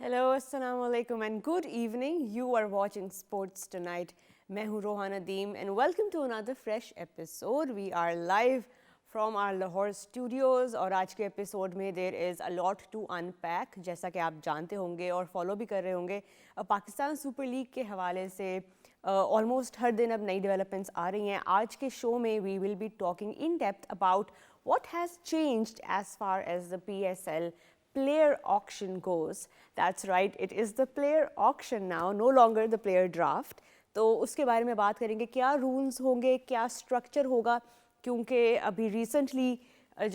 Hello अस्सलाम वालेकुम and good evening you are watching sports tonight मैं हूँ रोहाना दीम and welcome to another fresh episode we are live from our Lahore studios और आज के एपिसोड में there is a lot to unpack जैसा कि आप जानते होंगे और फॉलो भी कर रहे होंगे पाकिस्तान सुपर लीग के हवाले से ऑलमोस्ट हर दिन अब नई डेवलपमेंट्स आ रही हैं आज के शो में we will be talking in depth about what has changed as far as the PSL player auction goes. That's right, it is the player auction now, no longer the player draft. तो उसके बारे में बात करेंगे क्या rules होंगे क्या structure होगा क्योंकि अभी रिसेंटली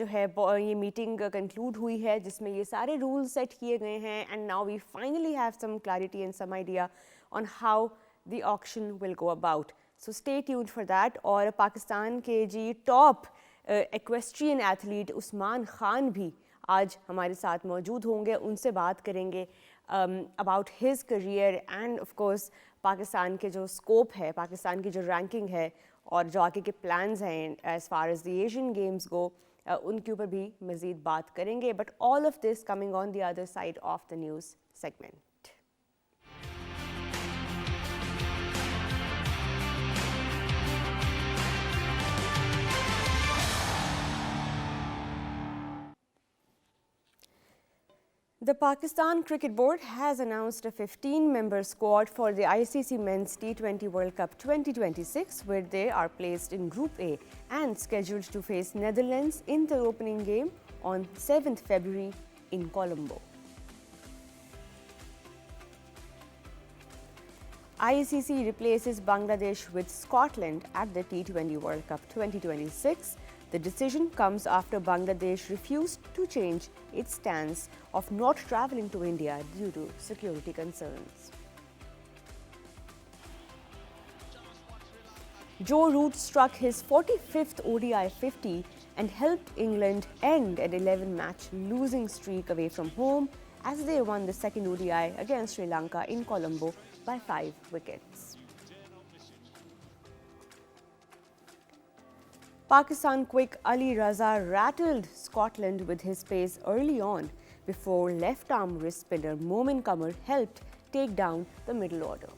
जो है ये मीटिंग कंक्लूड हुई है जिसमें ये सारे रूल्स सेट किए गए हैं and now we finally have some clarity and some idea on how the auction will go about. So stay tuned for that. और पाकिस्तान के जी top equestrian athlete Usman Khan भी आज हमारे साथ मौजूद होंगे. उनसे बात करेंगे about his career and of course Pakistan के जो स्कोप है, पाकिस्तान की जो रैंकिंग है और जो आगे के प्लान्स हैं as far as the Asian Games go, उनके ऊपर भी मज़ीद बात करेंगे. But all of this coming on the other side of the news segment. The Pakistan Cricket Board has announced a 15-member squad for the ICC Men's T20 World Cup 2026, where they are placed in Group A and scheduled to face Netherlands in the opening game on 7th February in Colombo. ICC replaces Bangladesh with Scotland at the T20 World Cup 2026. The decision comes after Bangladesh refused to change its stance of not travelling to India due to security concerns. Joe Root struck his 45th ODI 50 and helped England end an 11-match losing streak away from home as they won the second ODI against Sri Lanka in Colombo by 5 wickets. Pakistan quick Ali Raza rattled Scotland with his pace early on before left-arm wrist spinner Momin Qamar helped take down the middle order.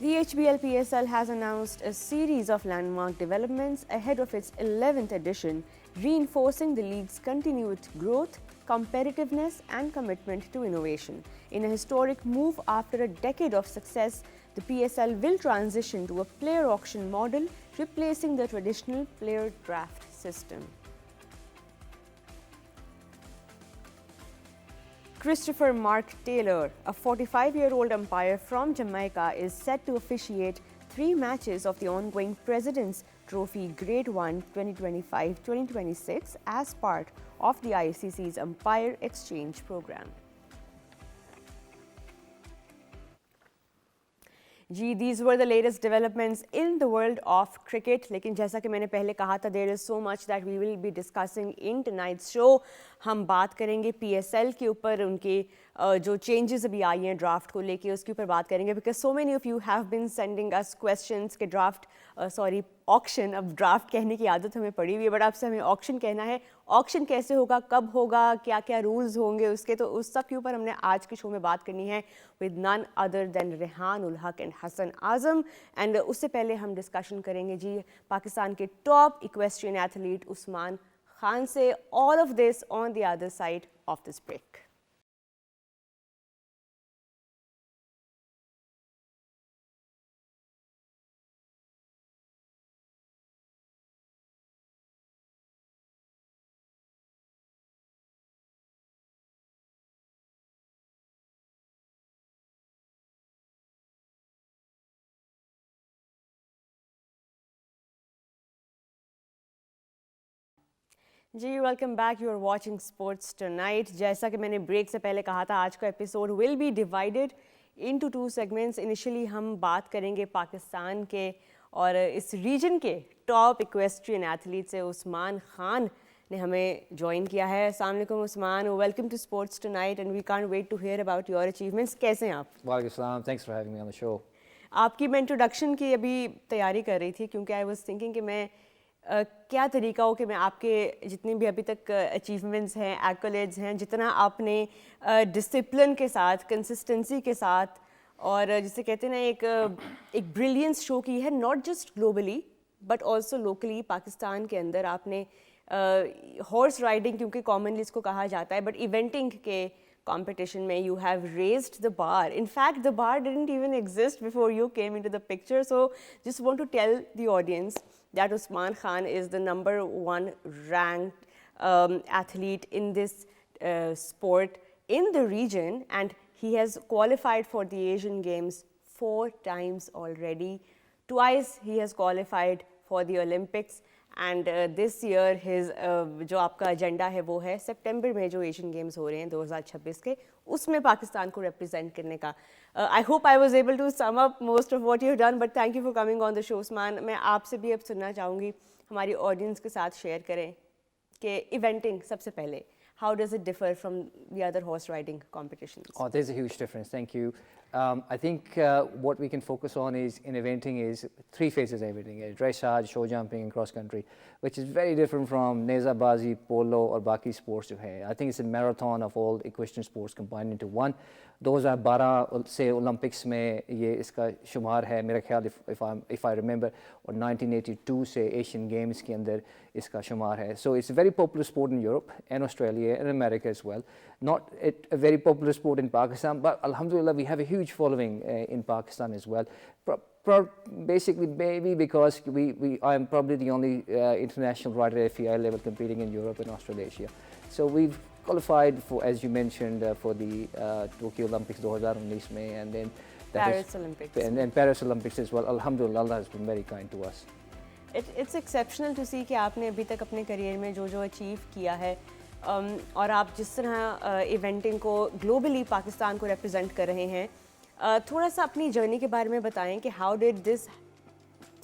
The HBL PSL has announced a series of landmark developments ahead of its 11th edition, reinforcing the league's continued growth, competitiveness and commitment to innovation. In a historic move after a decade of success, the PSL will transition to a player auction model, replacing the traditional player draft system. Christopher Mark Taylor, a 45-year-old umpire from Jamaica, is set to officiate 3 matches of the ongoing President's Trophy Grade 1 2025-2026 as part of the ICC's Umpire Exchange Program. जी these were the latest developments in the world of cricket. लेकिन जैसा कि मैंने पहले कहा था there is so much that we will be discussing in tonight's show. हम बात करेंगे PSL के ऊपर, उनके जो changes अभी आई हैं ड्राफ्ट को लेके उसके ऊपर बात करेंगे because so many of you have been sending us questions के ड्राफ्ट ऑक्शन, अब ड्राफ्ट कहने की आदत हमें पड़ी हुई है बट आपसे हमें ऑक्शन कहना है. ऑक्शन कैसे होगा, कब होगा, क्या क्या रूल्स होंगे उसके, तो उस सब के ऊपर हमने आज के शो में बात करनी है with none other than Rehan ul Haq and Hasan Azam. And उससे पहले हम डिस्कशन करेंगे जी पाकिस्तान के top equestrian athlete Usman Khan से. All of this on the other side of this break. जी welcome back. You are watching sports tonight. जैसा कि मैंने ब्रेक से पहले कहा था आज का episode will be divided into 2 segments. Initially हम बात करेंगे पाकिस्तान के और इस रीजन के टॉप इक्वेस्ट्रियन एथलीट से उस्मान खान ने हमें ज्वाइन किया है. अस्सलाम वालेकुम Usman, welcome to sports tonight and we can't wait to hear about your achievements. कैसे हैं आप? वालेकुम सलाम, thanks for having me on the show. आपकी मैं इंट्रोडक्शन की अभी तैयारी कर रही थी क्योंकि आई वाज थिंकिंग कि मैं क्या तरीका हो कि मैं आपके जितने भी अभी तक अचीवमेंट्स हैं, एक्कोलेड्स हैं, जितना आपने डिसिप्लिन के साथ, कंसिस्टेंसी के साथ और जिसे कहते हैं ना एक ब्रिलियंस शो की है, not just globally but also locally Pakistan के अंदर आपने हॉर्स राइडिंग, क्योंकि कॉमनली इसको कहा जाता है, बट इवेंटिंग के competition में you have raised the bar. In fact, the bar didn't even exist before you came into the picture. So just want to tell the audience that Usman Khan is the #1 ranked athlete in this sport in the region, and he has qualified for the Asian Games 4 times already. Twice he has qualified for the Olympics. And this year his जो आपका agenda है वो है सितंबर में जो Asian games हो रहे हैं 2026 के, उसमें पाकिस्तान को रिप्रेजेंट करने का. I hope I was able to sum up most of what you have done, but thank you for coming on the show Usman. मैं आपसे भी अब सुनना चाहूँगी, हमारी ऑडियंस के साथ शेयर करें कि इवेंटिंग सबसे पहले, how does it differ from the other horse riding competitions? Oh, there's a huge difference. Thank you. I think what we can focus on is in eventing is 3 phases of eventing: dressage, show jumping, and cross country, which is very different from nezabazi, polo, or baki sports. I think it's a marathon of all equestrian sports combined into one. 2012 से Olympics में ये इसका शुमार है मेरा ख्याल, if I remember, और 1982 से एशियन गेम्स के अंदर इसका शुमार है. So it's a very popular sport in Europe and Australia and America as well. Not a very popular sport in Pakistan, but alhamdulillah we have a huge following in Pakistan as well. Basically maybe because I am probably the only international rider at FEI level competing in Europe and Australasia. So we've qualified for, as you mentioned, for the Tokyo Olympics 2019 में, and then Paris Olympics. And then Paris Olympics as well. Alhamdulillah, Allah has been very kind to us. It's exceptional to see कि आपने अभी तक अपने career में जो achieve किया है, और आप जिस तरह इवेंटिंग को ग्लोबली पाकिस्तान को रिप्रेजेंट कर रहे हैं. थोड़ा सा अपनी जर्नी के बारे में बताएं कि how did this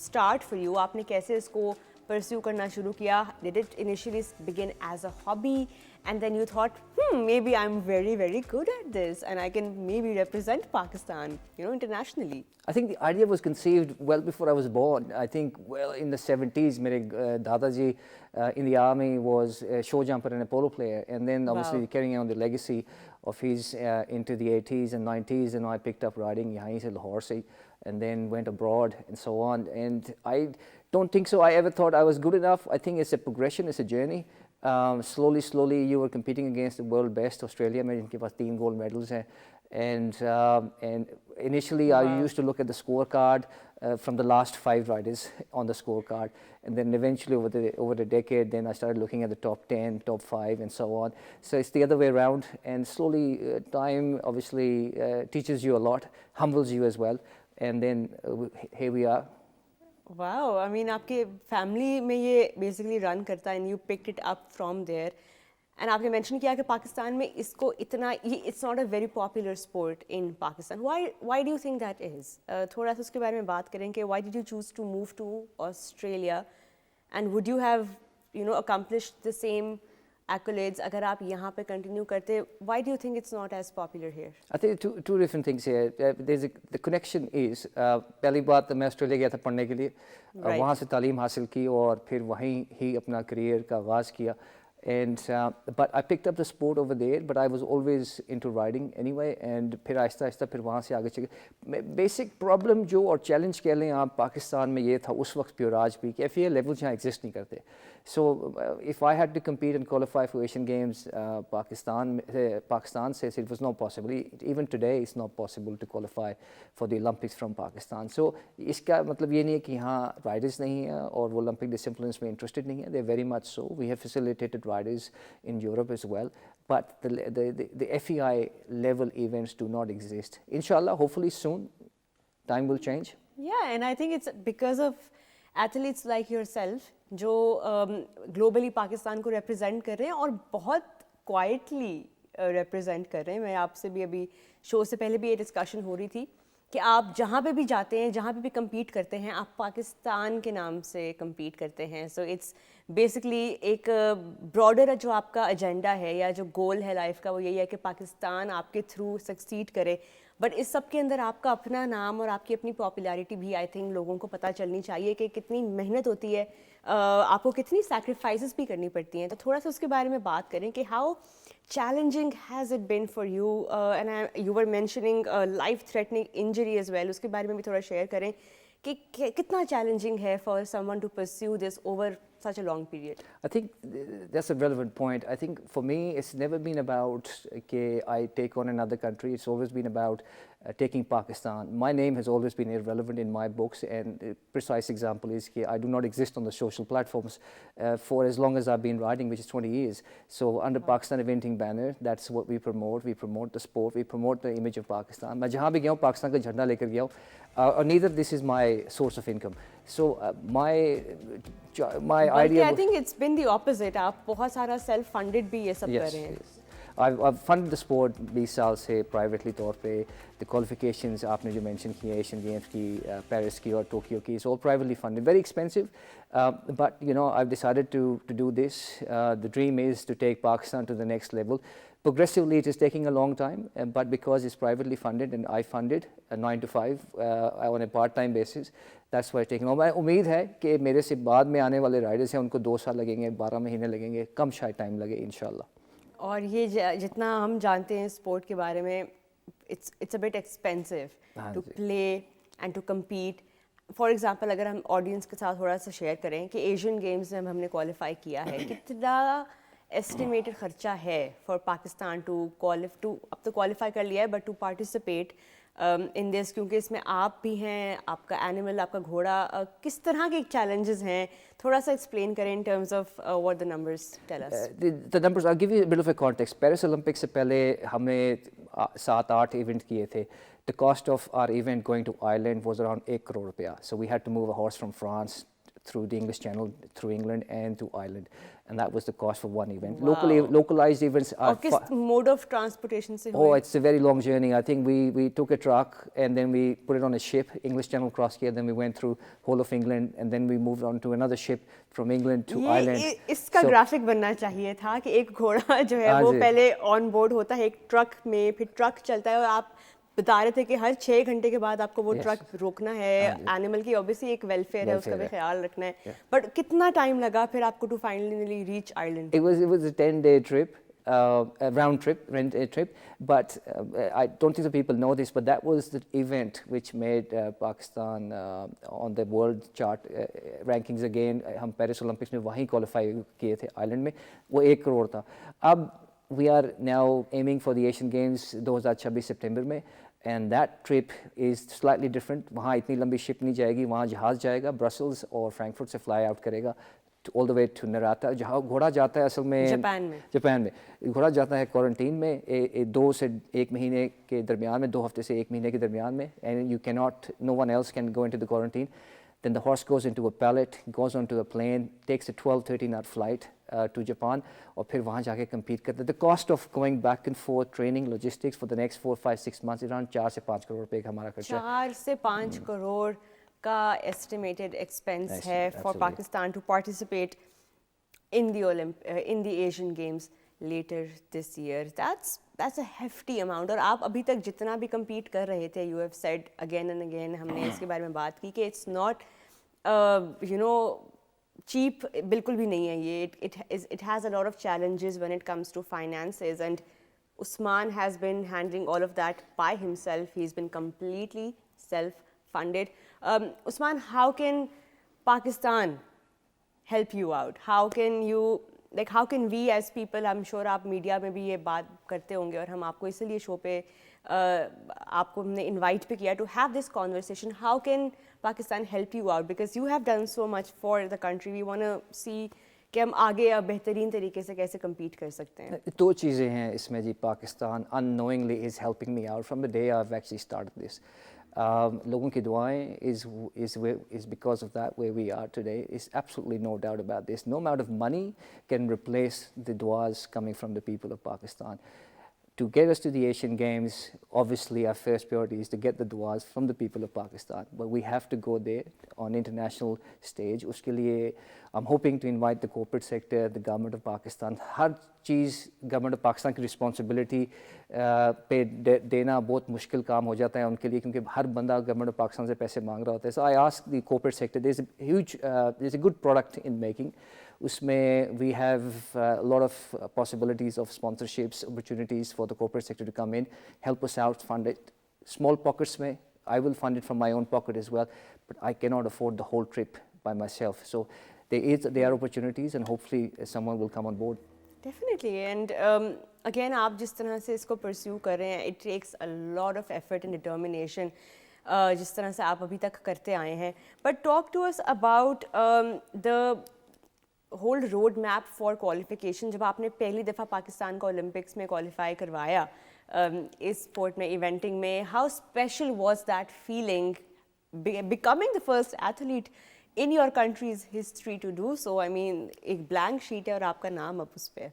start for you, आपने कैसे इसको परस्यू करना शुरू किया? Did it initially begin as a hobby and then you thought, maybe I'm very, very good at this and I can maybe represent Pakistan, internationally? I think the idea was conceived well before I was born. I think, well, in the 70s, mere Dadaji in the army was a show jumper and a polo player. And then obviously carrying on the legacy of his into the 80s and 90s, and I picked up riding yahin se Lahore se, and then went abroad and so on. And I don't think so I ever thought I was good enough. I think it's a progression, it's a journey. Slowly you were competing against the world best. Australia में जिनके पास 3 gold medals हैं, and initially I used to look at the scorecard from the last 5 riders on the scorecard, and then eventually over the decade then I started looking at the top 10, top 5 and so on. So it's the other way around, and slowly time obviously teaches you a lot, humbles you as well, and then here we are. Wow, I mean आपके family में ये basically run करता है, and you picked it up from there. And आपने mention किया कि पाकिस्तान में इसको इतना, it's not a very popular sport in Pakistan. Why do you think that is? थोड़ा सा उसके बारे में बात करें कि why did you choose to move to Australia, and would you have accomplished the same accolades अगर आप यहाँ पे कंटिन्यू करते? Why do you think it's not as popular here? I think two different things here. The connection is पहली बात मैं Australia गया था पढ़ने के लिए, वहाँ से तालीम हासिल की और फिर वहीं ही अपना करियर का आगाज़ किया. And but I picked up the sport over there, but I was always into riding anyway. And फिर आहिस्ता फिर वहाँ से आगे चले. Basic problem जो और challenge कह लें आप पाकिस्तान में ये था उस वक्त भी और आज भी कि FEI levels यहाँ exist नहीं करते. So if I had to compete and qualify for Asian Games, Pakistan says it was not possible. Even today, it's not possible to qualify for the Olympics from Pakistan. So इसका मतलब ये नहीं है कि यहाँ riders नहीं हैं और वो Olympic disciplines में interested नहीं हैं. They're very much so. We have facilitated riders in Europe as well. But the FEI level events do not exist. Inshallah, hopefully soon, time will change. Yeah, and I think it's because of athletes like yourself जो globally Pakistan को represent कर रहे हैं और बहुत quietly represent कर रहे हैं. मैं आपसे भी अभी शो से पहले भी ये डिस्कशन हो रही थी कि आप जहाँ पे भी जाते हैं, जहाँ पे भी compete करते हैं, आप पाकिस्तान के नाम से compete करते हैं. So it's basically एक broader जो आपका एजेंडा है या जो गोल है लाइफ का, वो यही है कि पाकिस्तान आपके थ्रू सक्सीड करे. बट इस सब के अंदर आपका अपना नाम और आपकी अपनी पॉपुलैरिटी भी आई थिंक लोगों को पता चलनी चाहिए कि कितनी मेहनत होती है, आपको कितनी सैक्रिफाइसेस भी करनी पड़ती हैं. तो थोड़ा सा उसके बारे में बात करें कि how challenging has it been for you, and you were mentioning life threatening injury as well, उसके बारे में भी थोड़ा शेयर करें कि कितना challenging है for someone to pursue this over such a long period. I think that's a relevant point. I think for me, it's never been about okay, I take on another country. It's always been about taking Pakistan. My name has always been irrelevant in my books, and the precise example is okay, I do not exist on the social platforms for as long as I've been writing, which is 20 years. So under Pakistan Eventing banner, that's what we promote. We promote the sport. We promote the image of Pakistan. मैं जहाँ भी गया हूँ पाकिस्तान का झंडा लेकर गया हूँ. Or neither this is my source of income. So my idea. I think it's been the opposite. आप बहुत सारा self funded भी ये सब कर रहे हैं. Yes. I've funded the sport 20 साल से privately तौर पे. The qualifications आपने जो mention किए Asian Games की, Paris की और Tokyo की, it's all privately funded. Very expensive, but you know I've decided to do this. The dream is to take Pakistan to the next level. Progressively, it is taking a long time, but because it's privately funded and I funded 9 to 5 on a part-time basis, that's why it's taking long. मैं उम्मीद है कि मेरे से बाद में आने वाले राइडर्स हैं उनको 2 साल लगेंगे, 12 महीने लगेंगे, कम शायद टाइम लगे इंशाल्लाह. और ये जितना हम जानते हैं स्पोर्ट के बारे में, it's a bit expensive to play and to compete. For example अगर हम ऑडियंस के साथ थोड़ा सा शेयर करें कि एशियन गेम्स में हमने क्वालिफाई किया है, कितना एस्टिमेटेड खर्चा है फॉर पाकिस्तान टू अब तो क्वालिफाई कर लिया है, but to participate in this, क्योंकि इसमें आप भी हैं, आपका एनिमल, आपका घोड़ा, किस तरह के चैलेंजेस हैं, थोड़ा सा एक्सप्लेन करें in terms of what the numbers tell us. The numbers, I'll give you a bit of a context. Paris Olympics से पहले हमने 7-8 इवेंट किए थे. The cost of our event going to Ireland was around 1 crore रुपया. So we had to move a horse from France through the English Channel, through England and to Ireland, and that was the cost for one event. Wow. Localized events are. और किस mode of transportation से Oh, हुए? it's a very long journey. I think we took a truck and then we put it on a ship, English Channel cross here, then we went through whole of England and then we moved on to another ship from England to Ireland. इसका graphic बनना चाहिए था कि एक घोड़ा जो है वो पहले ऑन बोर्ड होता है एक ट्रक में, फिर ट्रक चलता है और आप बता रहे थे कि हर 6 घंटे के बाद आपको वो ट्रक रोकना है. एनिमल की ऑब्वियसली एक वेलफेयर है, उसका भी ख्याल रखना है. बट कितना टाइम लगा फिर आपको to finally reach Ireland? It was a 10-day trip, a round trip, but I don't think the people know this, but that was the event which made Pakistan on the world chart rankings again. हम Paris Olympics में वहीं qualify किए थे island में, वो 1 करोड़ था. अब we are now aiming for the Asian Games 2026 सितंबर में, and that trip is slightly different. वहाँ इतनी लंबी शिप नहीं जाएगी, वहाँ जहाज़ जाएगा, ब्रसल्स और फ्रैंकफर्ट से फ्लाई आउट करेगा all the way to Narata. जहाँ घोड़ा जाता है असल में जापान में घोड़ा जाता है क्वारंटीन में 2 से 1 महीने के दरमियान में, 2 हफ्ते से 1 महीने के दरमियान में, and you cannot, no one else can go into the quarantine. Then the horse goes into a pallet, goes onto a plane, takes a 12-13 hour flight to Japan, और फिर वहाँ जाके compete करते हैं. The cost of going back and forth, training, logistics for the next 4, 5, 6 months is around 4 से 5 करोड़ रुपए का हमारा खर्चा. 4 से 5 करोड़ का estimated expense है for Pakistan to participate in the Asian Games later this year. That's a hefty amount. और आप अभी तक जितना भी compete कर रहे थे, you have said again and again, हमने इसके बारे में बात की कि it's not cheap, बिल्कुल भी नहीं है ये. It has a lot of challenges when it comes to finances, and Usman has been handling all of that by himself. He's been completely self-funded. Usman, how can Pakistan help you out? How can we as people, I'm sure आप media में भी ये बात करते होंगे और हम आपको इसीलिए शो पे आपको हमने इनवाइट पे किया to have this conversation. How can Pakistan help you out? Because you have done so much for the country. We want to see कि हम आगे बेहतरीन तरीके से कैसे compete कर सकते हैं. 2 चीज़ें हैं इसमें जी. Pakistan unknowingly is helping me out from the day I've actually started this. लोगों की दुआएं is because of that where we are today. Is absolutely no doubt about this. No amount of money can replace the duas coming from the people of Pakistan. to get us to the Asian Games, obviously our first priority is to get the duas from the people of Pakistan. But we have to go there on international stage. Uske liye, I'm hoping to invite the corporate sector, the government of Pakistan. Her cheese government of Pakistan की responsibility पे देना बहुत मुश्किल काम हो जाता है उनके लिए क्योंकि हर बंदा government of Pakistan से पैसे मांग रहा होता है. So I ask the corporate sector. There's a good product in making. Usme we have a lot of possibilities of sponsorships, opportunities for the corporate sector to come in, help us out, fund it. Small pockets may, I will fund it from my own pocket as well, but I cannot afford the whole trip by myself. So there are opportunities and hopefully someone will come on board. Definitely, and again, आप जिस तरह से इसको pursue कर रहे हैं, it takes a lot of effort and determination. जिस तरह से आप अभी तक करते आए हैं. But talk to us about the whole road map for qualification. जब आपने पहली दफ़ा पाकिस्तान को ओलंपिक्स में क्वालिफाई करवाया इस स्पोर्ट में, इवेंटिंग में, how special was that feeling becoming the first athlete in your country's history to do so? I mean, एक blank sheet है और आपका नाम अब उस पे.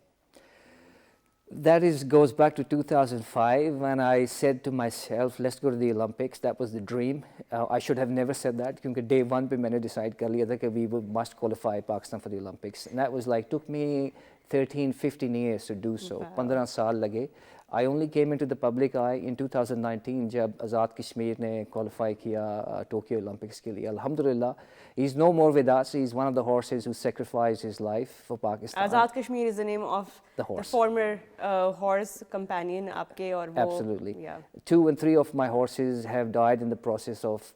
That goes back to 2005 when I said to myself, let's go to the Olympics. That was the dream. I should have never said that because day one पे मैंने decide कर लिया था कि we must qualify Pakistan for the Olympics. And that was like, took me 13, 15 years to do so. 15 साल लगे. I only came into the public eye in 2019 जब आज़ाद कश्मीर ने qualify किया Tokyo Olympics के लिए. Alhamdulillah, he's no more with us. He's one of the horses who sacrificed his life for Pakistan. Azad Kashmir is the name of the former horse companion आपके और वो. Absolutely. Yeah. 2 and 3 of my horses have died in the process of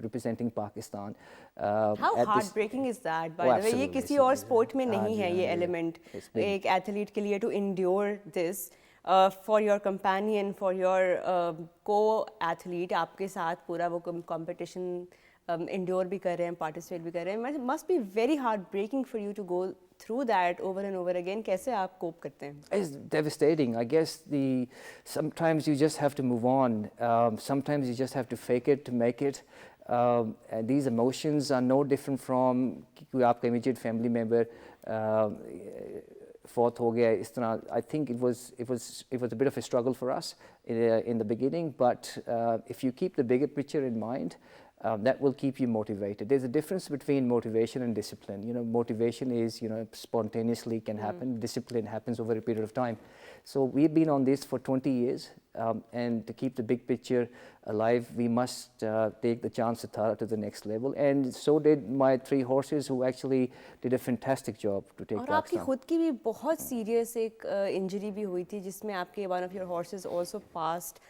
representing Pakistan. How heartbreaking is that? By the way, ये किसी और sport में नहीं है ये element. एक athlete के लिए to endure this. For your companion, for your co-athlete, आपके साथ पूरा वो competition endure भी कर रहे हैं, participate भी कर रहे हैं. Must be very heartbreaking for you to go through that over and over again. कैसे आप cope करते हैं? It's devastating. I guess sometimes you just have to move on. Sometimes you just have to fake it to make it. And these emotions are no different from कोई आपका immediate family member fourth हो गया इस तरह. I think it was a bit of a struggle for us in the beginning, but if you keep the bigger picture in mind, that will keep you motivated. There's a difference between motivation and discipline. You know, motivation is, spontaneously can happen. Discipline happens over a period of time. So we've been on this for 20 years, and to keep the big picture alive, we must take the Chance Thara to the next level. And so did my 3 horses, who actually did a fantastic job to take और आपकी Pakistan. खुद की भी बहुत serious एक injury भी हुई थी, जिसमें आपके one of your horses also passed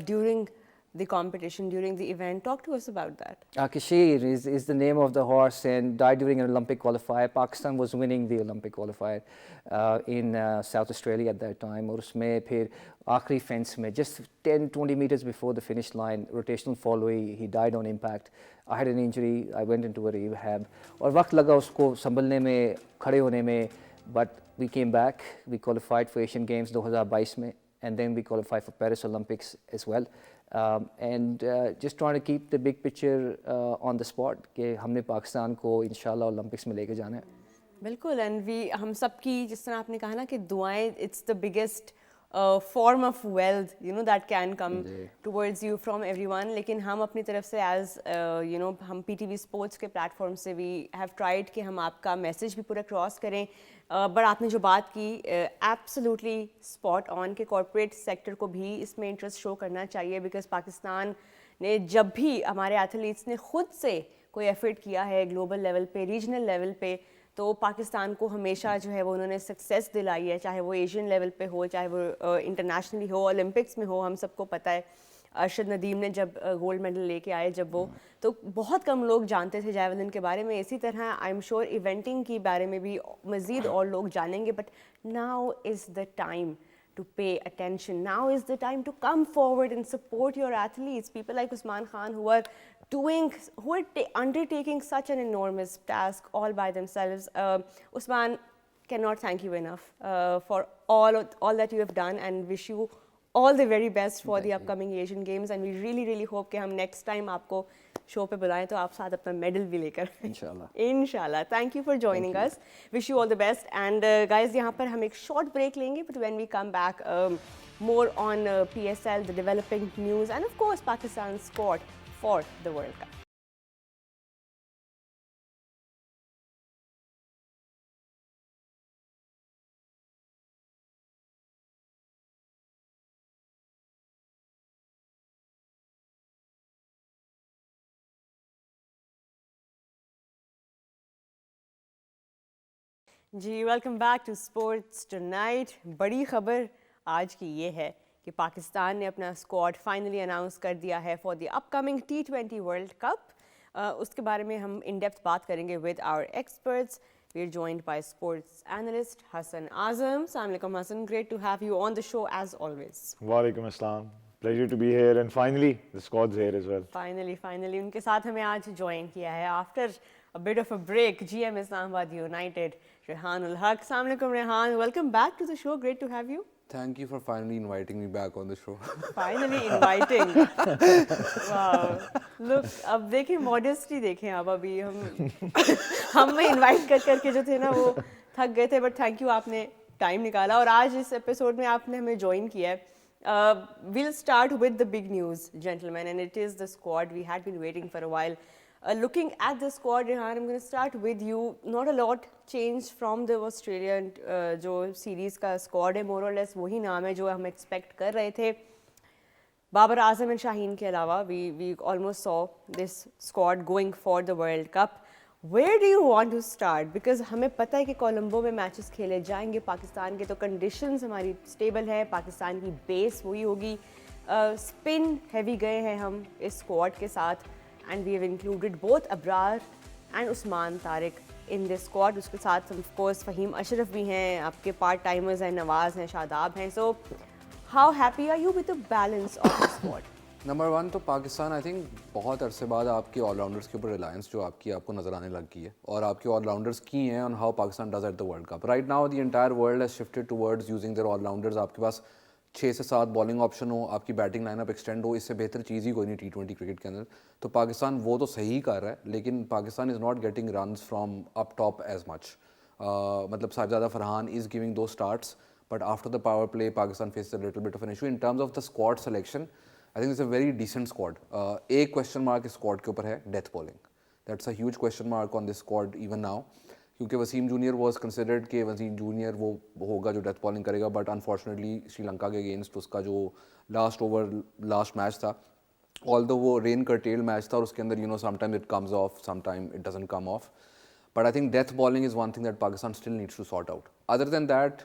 during the competition, during the event. Talk to us about that. Kashir is the name of the horse and died during an Olympic qualifier. Pakistan was winning the Olympic qualifier in South Australia at that time. और उसमें फिर आखिरी fence में just 10-20 meters before the finish line, rotational fall हुई. He died on impact. I had an injury. I went into a rehab. और वक्त लगा उसको संभलने में, खड़े होने में. But we came back. We qualified for Asian Games 2022 में, and then we qualified for Paris Olympics as well. And just trying to keep the big picture on the spot कि हमने पाकिस्तान को इंशाल्लाह ओलंपिक्स में लेके जाना है. बिल्कुल, and हम सब की जिस तरह आपने कहा ना कि दुआएं, it's the biggest form of wealth, that can come towards you from everyone. लेकिन हम अपनी तरफ से as हम PTV Sports के platform से we have tried कि हम आपका message भी पूरा cross करें. बट आपने जो बात की एब्सोल्युटली स्पॉट ऑन के कॉर्पोरेट सेक्टर को भी इसमें इंटरेस्ट शो करना चाहिए, बिकॉज पाकिस्तान ने जब भी हमारे एथलीट्स ने खुद से कोई एफर्ट किया है ग्लोबल लेवल पे, रीजनल लेवल पे, तो पाकिस्तान को हमेशा जो है वो उन्होंने सक्सेस दिलाई है, चाहे वो एशियन लेवल पे हो, चाहे वो इंटरनेशनली हो, ओलंपिक्स में हो. हम सबको पता है अरशद नदीम ने जब गोल्ड मेडल लेके आए जब वो, तो बहुत कम लोग जानते थे जैवलिन के बारे में. इसी तरह आई एम श्योर इवेंटिंग के बारे में भी मज़ीद और लोग जानेंगे. But now is the time to pay attention. Now is the time to come forward and support your athletes. People like Usman Khan who are undertaking such an enormous task all by themselves. Usman, cannot thank you enough for all that you have done, and wish you all the very best for the upcoming Asian Games. And we really hope कि हम next time आपको show पे बुलाएं तो आप साथ अपना medal भी लेकर इंशाल्लाह। इंशाल्लाह। Thank you for joining us, wish you all the best and guys यहाँ पर हम एक शॉर्ट ब्रेक लेंगे but when we come back more on PSL, the developing news, and of course Pakistan's squad for the World Cup. जी welcome back to sports tonight. बड़ी खबर आज की ये है कि पाकिस्तान ने अपना स्क्वाड फाइनली अनाउंस कर दिया है for the upcoming T20 world cup. उसके बारे में हम इन डेप्थ बात करेंगे with our experts. We are joined by sports analyst Hasan Azam. अस्सलाम वालेकुम Hasan, great to have you on the show as always. Walaikum assalam. Pleasure to be here, and finally the squad's here as well. Finally उनके साथ हमें आज join किया है after a bit of a break GM Islamabad United, Rehan ul Haq. Assalamu alaikum Rehan, welcome back to the show, great to have you. Thank you for finally inviting me back on the show. Finally inviting. Wow. Look, अब देखें modesty देखें अब अभी हम invite कर करके जो थे ना वो थक गए थे, but thank you आपने time निकाला और आज इस episode में आपने हमें join किया है. We'll start with the big news, gentlemen, and it is the squad. We had been waiting for a while. Looking at the squad, Rehan, I'm going to start with you. Not a lot changed from the Australian जो series का squad है, more or less वही नाम है जो हम expect कर रहे थे. बाबर आजम and शाहीन के अलावा we almost saw this squad going for the World Cup. Where do you want to start? Because हमें पता है कि कोलंबो में मैचेस खेले जाएंगे पाकिस्तान के, तो कंडीशंस हमारी स्टेबल है, पाकिस्तान की बेस वही होगी. स्पिन हैवी गए हैं हम इस स्क्वाड के साथ and we have included both Abrar and Usman Tariq in this squad. उसके साथ ऑफ कोर्स फ़हीम अशरफ भी हैं, आपके पार्ट टाइमर्स हैं, नवाज़ हैं, शादाब हैं. So how happy are you with the balance of the squad? Number one तो पाकिस्तान आई थिंक बहुत अरसे बाद आपके ऑलराउंडर्स के ऊपर रिलायंस जो आपको नज़र आने लग गई है और आपके ऑलराउंडर्स की हैं on how Pakistan does at the world cup. Right now the entire world has shifted towards using their allrounders. आपके पास 6 से 7 बॉलिंग ऑप्शन हो, आपकी बैटिंग लाइनअप एक्सटेंड हो, इससे बेहतर चीज़ ही कोई नहीं T20 क्रिकेट के अंदर. तो पाकिस्तान वो तो सही कर रहा है, लेकिन Pakistan is not getting runs from up top as much. मतलब साहिबजादा फरहान इज़ गिविंग दो starts, but after the power play Pakistan face a little bit of an issue in terms of the squad selection. I think it's a very decent squad. एक question mark इस squad के ऊपर है, death bowling. That's a huge question mark on this squad even now, क्योंकि Wasim junior was considered कि Wasim junior वो होगा जो डेथ बॉलिंग करेगा, बट अनफॉर्चुनेटली श्रीलंका के अगेंस्ट उसका जो लास्ट मैच था, ऑल्दो वो रेन कर्टेल मैच था और उसके अंदर sometime it comes off, sometime it doesn't come off. But I think death bowling is one thing that Pakistan still needs to sort out. Other than that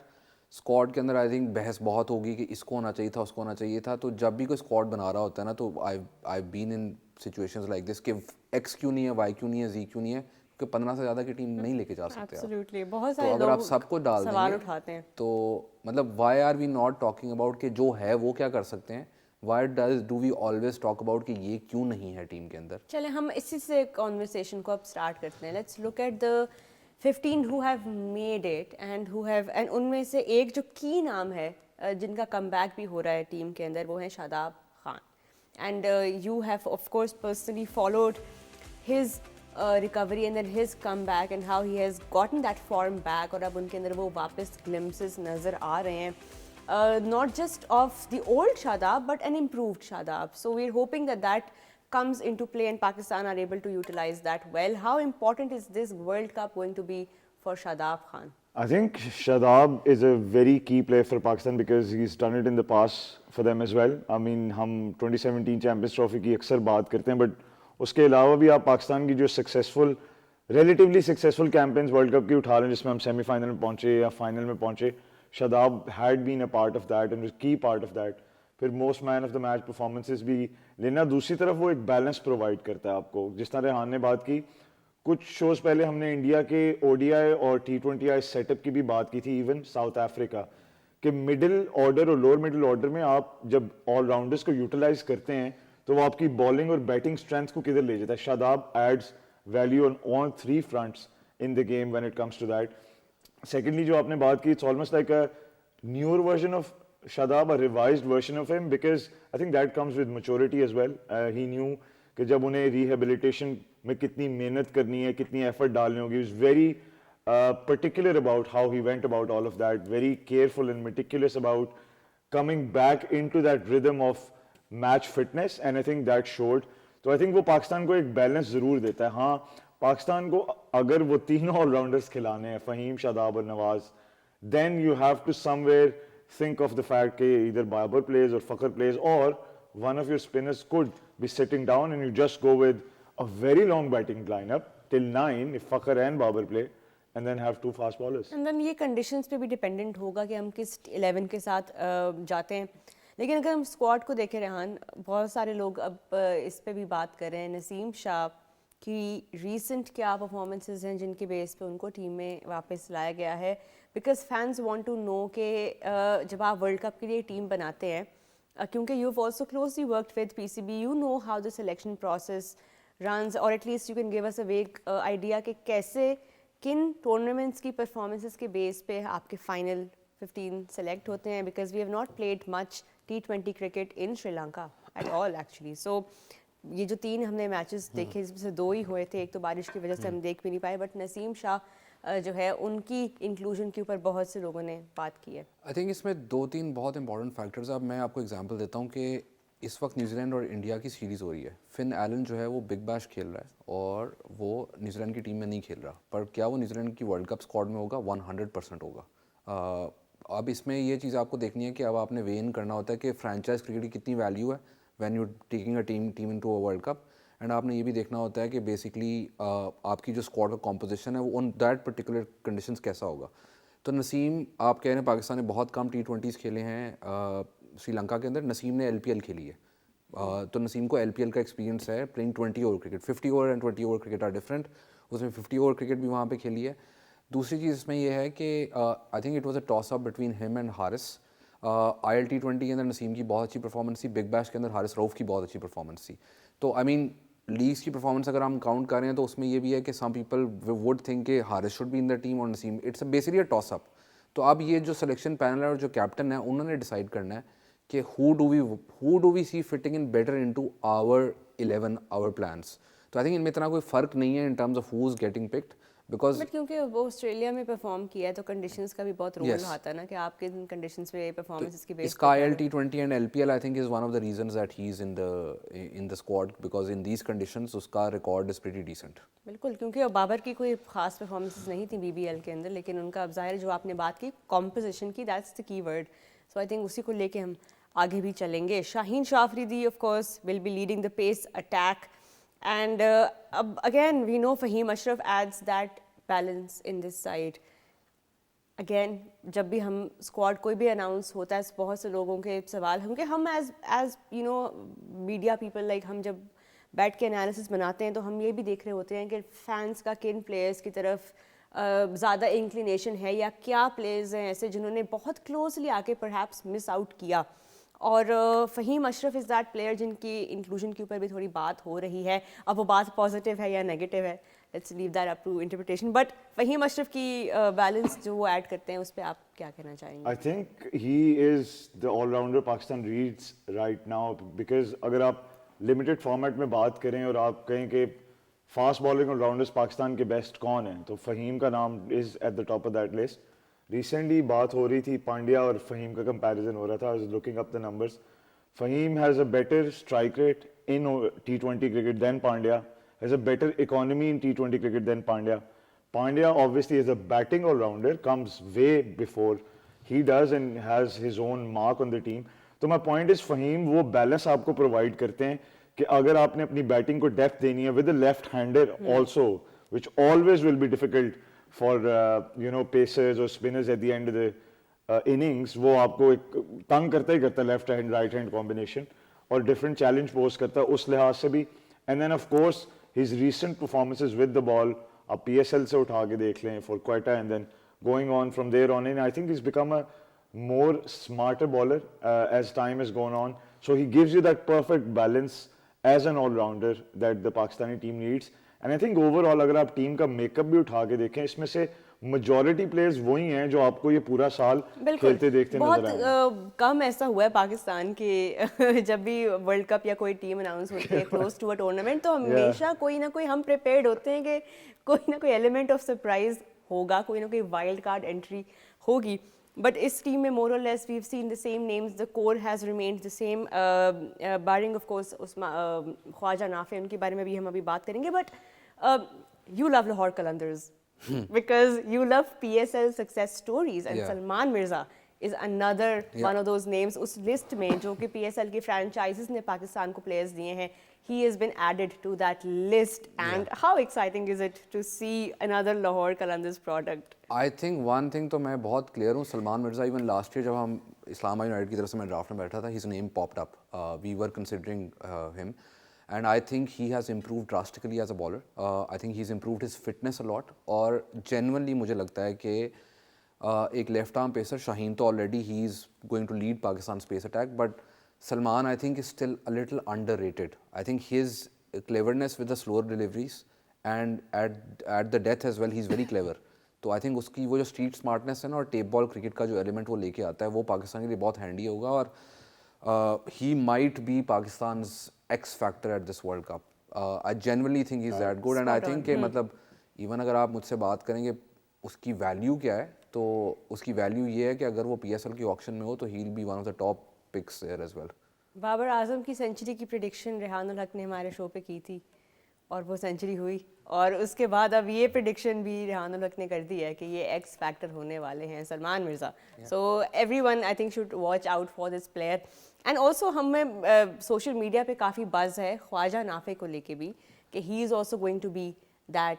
squad के अंदर I think बहस बहुत होगी कि इसको होना चाहिए था, उसको होना चाहिए था. तो जब भी कोई स्क्वाड बना रहा होता है ना, तो I been in situations like this कि एक्स क्यों नहीं है, वाई क्यों नहीं है, जी क्यों नहीं है, क्योंकि 15 से ज़्यादा की टीम नहीं लेके जा सकते. Absolutely. बहुत तो सारे अगर आप लोग सबको डाल सवाल उठाते देंगे हैं. तो मतलब why are we not talking about कि जो है वो क्या कर सकते हैं. Why do we always talk about कि ये क्यों नहीं है टीम के अंदर. चले हम इसी से कॉन्वर्सेशन को अब स्टार्ट करते हैं. Let's look at the 15 who have made it and who have, and उनमें से एक जो की नाम है जिनका कमबैक भी हो रहा है टीम के अंदर, वो है Shadab Khan. And you have of course personally followed his recovery and then his comeback and how he has gotten that form back, और अब उनके अंदर वो वापस ग्लिम्पसेस नज़र आ रहे हैं. Not just of the old Shadab but an improved Shadab. So we're hoping that comes into play and Pakistan are able to utilize that well. How important is this World Cup going to be for Shadab Khan? I think Shadab is a very key player for Pakistan because he's done it in the past for them as well. I mean, हम 2017 Champions Trophy की अक्सर बात करते हैं, but उसके अलावा भी आप पाकिस्तान की जो relatively successful campaigns World Cup की उठा लें, जिसमें हम सेमीफाइनल में पहुंचे या फाइनल में पहुंचे, Shadab had been a part of that and was a key part of that. फिर most man of the match performances भी लेना. दूसरी तरफ वो एक बैलेंस प्रोवाइड करता है आपको. जिस तरह रेहान ने बात की, कुछ शोज पहले हमने इंडिया के ODI और T20I सेटअप की भी बात की थी, इवन साउथ अफ्रीका के मिडिल ऑर्डर और लोअर मिडिल ऑर्डर में आप जब ऑलराउंडर्स को यूटिलाइज करते हैं तो वो आपकी बॉलिंग और बैटिंग स्ट्रेंथ को किधर ले जाता है. Shadab adds value on all 3 fronts in the game when it comes to that. Secondly जो आपने बात की, it's almost like a newer version of Shadab, a revised version of him, because I think that comes with maturity as well. He knew कि जब उन्हें rehabilitation में कितनी मेहनत करनी है, कितनी एफर्ट डालनी होगी. He was very particular about how he went about all of that, very careful and meticulous about coming back into that rhythm of match fitness, and I think that showed. तो I think वो पाकिस्तान को एक balance ज़रूर देता है. हाँ, पाकिस्तान को अगर वो तीनों ऑलराउंडर्स खिलाने हैं, फ़हीम, शादाब और Nawaz, then you have to somewhere think of the fact that either Babar plays or Fakhar plays, or one of your spinners could be sitting down and you just go with a very long batting lineup till 9 if Fakhar and Babar play, and then have two fast bowlers. And then ये conditions पे भी dependent होगा कि हम किस 11 के साथ जाते हैं. लेकिन अगर हम स्क्वाड को देखें रेहान, बहुत सारे लोग अब इस पे भी बात कर रहे हैं. नसीम शाह की रीसेंट क्या परफॉर्मेंसेस हैं जिनके बेस पे उनको टीम में वापस लाया गया है, because fans want to know कि जब आप वर्ल्ड कप के लिए टीम बनाते हैं, क्योंकि you have also closely worked with PCB, you know how the selection process runs, और at least you can give us a vague idea कि कैसे किन टूर्नामेंट्स की परफॉर्मेंसेस के बेस पे आपके फाइनल 15 सेलेक्ट होते हैं, because we have not played much T20 cricket in Sri Lanka at all actually. सो ये जो 3 हमने मैचेस देखे, इसमें से 2 ही हुए थे, एक तो बारिश की वजह से हम देख भी नहीं पाए, बट नसीम शाह जो है उनकी इंक्लूजन के ऊपर बहुत से लोगों ने बात की है. आई थिंक इसमें 2-3 बहुत इंपॉर्टेंट फैक्टर्स. अब मैं आपको एग्जांपल देता हूँ कि इस वक्त न्यूजीलैंड और इंडिया की सीरीज़ हो रही है. फिन एलन जो है वो बिग बैश खेल रहा है और वो न्यूजीलैंड की टीम में नहीं खेल रहा, पर क्या वो न्यूजीलैंड की वर्ल्ड कप स्क्वाड में होगा? 100% होगा. अब इसमें ये चीज़ आपको देखनी है कि अब आपने वे इन करना होता है कि फ्रेंचाइज क्रिकेट की कितनी वैल्यू है when you taking a team into a world cup. And आपने ये भी देखना होता है कि बेसिकली आपकी जो स्क्वाड का कॉम्पोजिशन है वो ऑन दैट पर्टिकुलर कंडीशंस कैसा होगा. तो नसीम, आप कह रहे हैं पाकिस्तान ने बहुत कम T20s खेले हैं श्रीलंका के अंदर. नसीम ने LPL खेली है, तो नसीम को LPL का एक्सपीरियंस है playing 20 over cricket. 50 over and 20 over cricket are different. उसमें 50 ओवर क्रिकेट भी वहाँ पे खेली है. दूसरी चीज़ इसमें यह है कि I think it was a toss up between him and Haris. IL T20 के अंदर नसीम की बहुत अच्छी परफॉर्मेंस थी, बिग बैश के अंदर हारिस रऊफ़ की बहुत अच्छी परफॉर्मेंस थी. तो आई मीन लीग्स की परफॉर्मेंस अगर हम काउंट कर रहे हैं तो उसमें ये भी है कि सम पीपल वुड थिंक कि Haris should be in the team और Naseem. It's basically a toss up. तो अब ये जो सिलेक्शन पैनल है और जो कैप्टन है उन्होंने डिसाइड करना है कि who do we see fitting in better into our 11 our plans. तो आई थिंक इनमें इतना कोई फ़र्क नहीं है in terms of who is getting picked, because but क्योंकि वो ऑस्ट्रेलिया में परफॉर्म किया है तो कंडीशंस का भी बहुत रोल Yes. आता है ना कि आपके कंडीशंस पे परफॉर्मेंस की बेस इसका IL T20 and LPL I think is one of the reasons that he is in the squad, because in these conditions उसका रिकॉर्ड इज़ प्रीटी डिसेंट. बिल्कुल, क्योंकि अब बाबर की कोई खास परफॉर्मेंसेस नहीं थी BBL के अंदर, लेकिन उनका अब ज़ाहिर जो आपने बात की कॉम्पोजिशन की, that's the key word. So I think उसी को लेके हम आगे भी चलेंगे. Shaheen Shah Afridi of course will be leading the pace attack, and अब again we know Faheem Ashraf adds that balance in this side. Again जब भी हम स्क्वाड कोई भी अनाउंस होता है, बहुत से लोगों के सवाल होंगे. हम as you know media people, like हम जब बैठ के एनालिसिस बनाते हैं तो हम ये भी देख रहे होते हैं कि फैंस का किन प्लेयर्स की तरफ ज़्यादा इंक्लिनेशन है, या क्या प्लेयर्स हैं ऐसे जिन्होंने बहुत क्लोजली आके परहैप्स मिस आउट किया. और Fahim Ashraf is that player जिनकी इंक्लूजन के ऊपर भी थोड़ी बात हो रही है. अब वो बात पॉजिटिव है या नेगेटिव है, let's leave that up to interpretation. But Fahim Ashraf की बैलेंस जो वो ऐड करते हैं उस पर आप क्या कहना चाहेंगे? I think he is the all-rounder Pakistan needs right now, because अगर आप लिमिटेड फॉर्मेट में बात करें और आप कहें कि फास्ट बॉलिंग ऑलराउंडर्स पाकिस्तान के बेस्ट कौन हैं, तो फ़हीम का नाम is at the top of that list. Recently बात हो रही थी, पांड्या और फ़हीम का कंपैरिजन हो रहा था. I was looking up the numbers. Fahim has a better strike rate in T20 cricket than Pandya, has a better economy in T20 cricket than Pandya. Pandya obviously as a batting all-rounder comes way before he does and has his own mark on the team. तो my point is Faheem वो balance आपको provide करते हैं कि अगर आपने अपनी batting को डेप्थ देनी है with the left hander also, which always will be difficult for you know pacers और spinners at the end of the innings. वो आपको एक तंग करता ही करता है left hand right hand combination, और डिफरेंट चैलेंज पोज करता है उस लिहाज से भी. And then of course his recent performances with the ball आप PSL से उठा के देख लें for Quetta, and then going on from there on in, I think he's become a more smarter bowler as time has gone on. So he gives you that perfect balance as an all-rounder that the Pakistani team needs. And I think overall अगर आप team का makeup भी उठा के देखें, इसमें से majority players वही हैं जो आपको ये पूरा साल खेलते देखते बहुत नजर आए कम ऐसा हुआ है पाकिस्तान के जब भी वर्ल्ड कप या कोई टीम अनाउंस होती है क्लोज टू अ टूर्नामेंट तो हमेशा कोई ना कोई हम प्रिपेयर्ड होते हैं कि कोई ना कोई एलिमेंट ऑफ सरप्राइज होगा, कोई ना कोई वाइल्ड कार्ड एंट्री होगी. But इस टीम में more or less we've seen the same names, the core has remained the same, barring of course Khawaja Nafay, उनके बारे में भी हम अभी बात करेंगे. But you love Lahore Qalandars because you love PSL success stories, and Yeah. Salman Mirza is another one of those names उस list में जो कि PSL के franchises ने पाकिस्तान को players दिए हैं. He has been added to that list, and how exciting is it to see another Lahore Qalandars product? I think one thing तो मैं बहुत क्लियर हूँ, Salman Mirza even last year जब हम इस्लामाबाद यूनाइटेड की तरफ से मैं ड्राफ्ट में बैठा था, his name popped up, we were considering him, and I think he has improve drastically as a bowler. I think he is improved his fitness a lot, और जेन्युइनली मुझे लगता है कि एक लेफ्ट आर्म पेसर शाहीन तो already ही is going to lead Pakistan space attack, but Salman I think is still a little underrated. I think his cleverness with the slower deliveries and at the death as well, he's very clever. तो I think उसकी वो जो street smartness है ना और tape ball cricket का जो element वो लेके आता है वो पाकिस्तान के लिए बहुत हैंडी होगा, और he might be Pakistan x factor at this world cup. I genuinely think he is that good, and I think कि मतलब इवन अगर आप मुझसे बात करेंगे उसकी वैल्यू क्या है, तो उसकी वैल्यू ये है कि अगर वो PSL की ऑक्शन में हो तो he will be one of the top picks there as well. Babar Azam की सेंचुरी की प्रिडिक्शन रेहान उल हक ने हमारे शो पे की थी और वो सेंचुरी हुई, और उसके बाद अब ये प्रिडिक्शन भी रेहान उल हक ने कर दी है कि ये एक्स फैक्टर होने वाले हैं Salman Mirza. So everyone I think should watch out for this player. And also हमें सोशल मीडिया पे काफ़ी बज़ है ख्वाजा नाफे को लेके भी कि he is also going to be that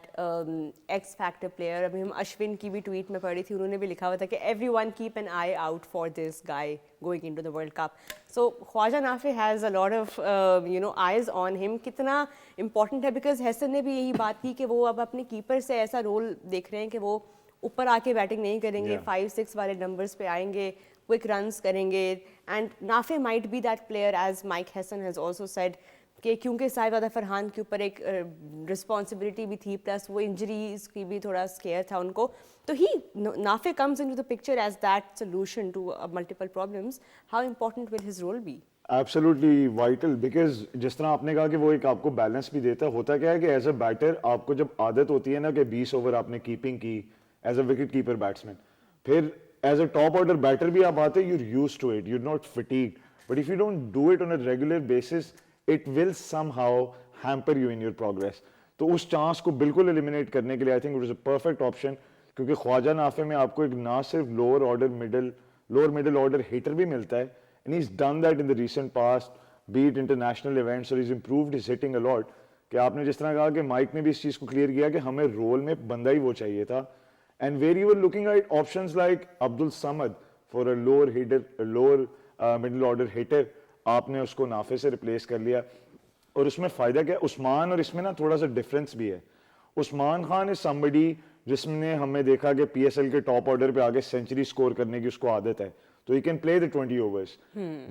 X factor player. अभी हम अश्विन की भी ट्वीट में पढ़ी थी, उन्होंने भी लिखा हुआ था कि everyone keep an eye out for this guy going into the world cup. So Khawaja Nafay has a lot of eyes on him. कितना इंपॉर्टेंट है, बिकॉज हैसन ने भी यही बात की कि वो अब अपने कीपर से ऐसा रोल देख रहे हैं कि वो ऊपर आके बैटिंग नहीं करेंगे, 5-6 वाले नंबर्स पे आएंगे, क्विक रन्स करेंगे. And Nafay might be that player, as Mike Hesson has also said, कि क्योंकि साहिबादा फरहान के ऊपर एक रिस्पॉन्सिबिलिटी भी थी, प्लस वो इंजरीज की भी थोड़ा स्केयर था उनको, तो he Nafay comes into the picture as that solution to multiple problems. How important will his role be? Absolutely vital, because जिस तरह आपने कहा कि वो एक आपको बैलेंस भी देता है. होता क्या है कि एज अ बैटर आपको जब आदत होती है ना कि 20 ओवर आपने कीपिंग की as a wicket keeper batsman, फिर as a top order batter भी आप आते, you're used to it, you're not fatigued. But if you don't do it on a regular basis, it will somehow hamper you in your progress. तो उस chance को बिल्कुल eliminate करने के लिए I think it is a perfect option, क्योंकि ख्वाजा नाफे में आपको एक ना सिर्फ लोअर मिडिल ऑर्डर हिटर भी मिलता है, and he is done that in the recent past, be it international events, और is improved his hitting a lot. कि आपने जिस तरह कहा कि माइक ने भी इस चीज को क्लियर किया कि हमें रोल में बंदा ही वो चाहिए था, and where you were looking at options like Abdul Samad for a lower middle order hitter, आपने उसको नाफे से रिप्लेस कर लिया. और उसमें फायदा क्या है, उस्मान और इसमें ना थोड़ा सा डिफरेंस भी है. उस्मान खान इज समबडी जिसने हमें देखा कि PSL के टॉप ऑर्डर पे आगे सेंचुरी स्कोर करने की उसको आदत है, तो he can play the 20 overs.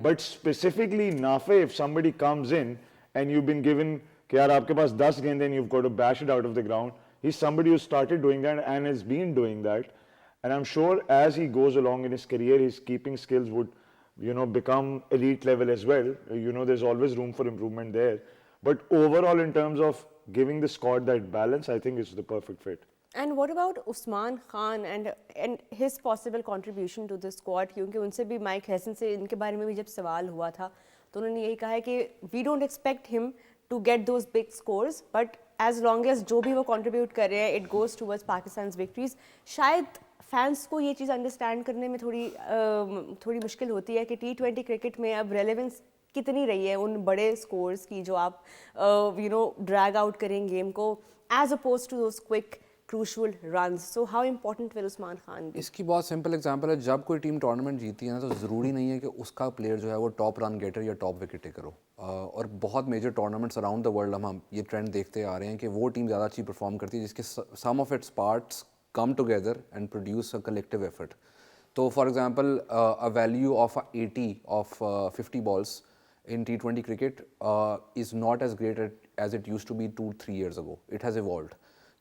But specifically Nafay, if somebody comes in and you been given कि यार आपके पास 10 गेंदें and you have got to bash it out of the ground, he is somebody who started doing that and has been doing that. And I am sure as he goes along in his career, his keeping skills would become elite level as well. There's always room for improvement there. But overall, in terms of giving the squad that balance, I think it's the perfect fit. And what about Usman Khan and his possible contribution to the squad? क्योंकि उनसे भी mic Hesson से इनके बारे में भी जब सवाल हुआ था तो उन्होंने यही कहा है कि we don't expect him to get those big scores, but as long as जो भी वो contribute कर रहे हैं, it goes towards Pakistan's victories. शायद फैंस को ये चीज़ अंडरस्टैंड करने में थोड़ी मुश्किल होती है कि T20 क्रिकेट में अब रेलेवेंस कितनी रही है उन बड़े स्कोर्स की जो आप ड्रैग आउट करें गेम को, as oppose to those quick crucial runs. So how important will Usman Khan be? इसकी बहुत सिंपल एग्जांपल है, जब कोई टीम टूर्नामेंट जीती है ना तो ज़रूरी नहीं है कि उसका प्लेयर जो है वो टॉप रन गेटर या टॉप विकेट टेकर हो. और बहुत major tournaments around the world हम ये ट्रेंड देखते आ रहे हैं कि वो टीम ज़्यादा अच्छी परफॉर्म करती है जिसके some of its parts come together and produce a collective effort. So for example, a value of 80 of 50 balls in T20 cricket is not as great as it used to be 2-3 years ago. It has evolved.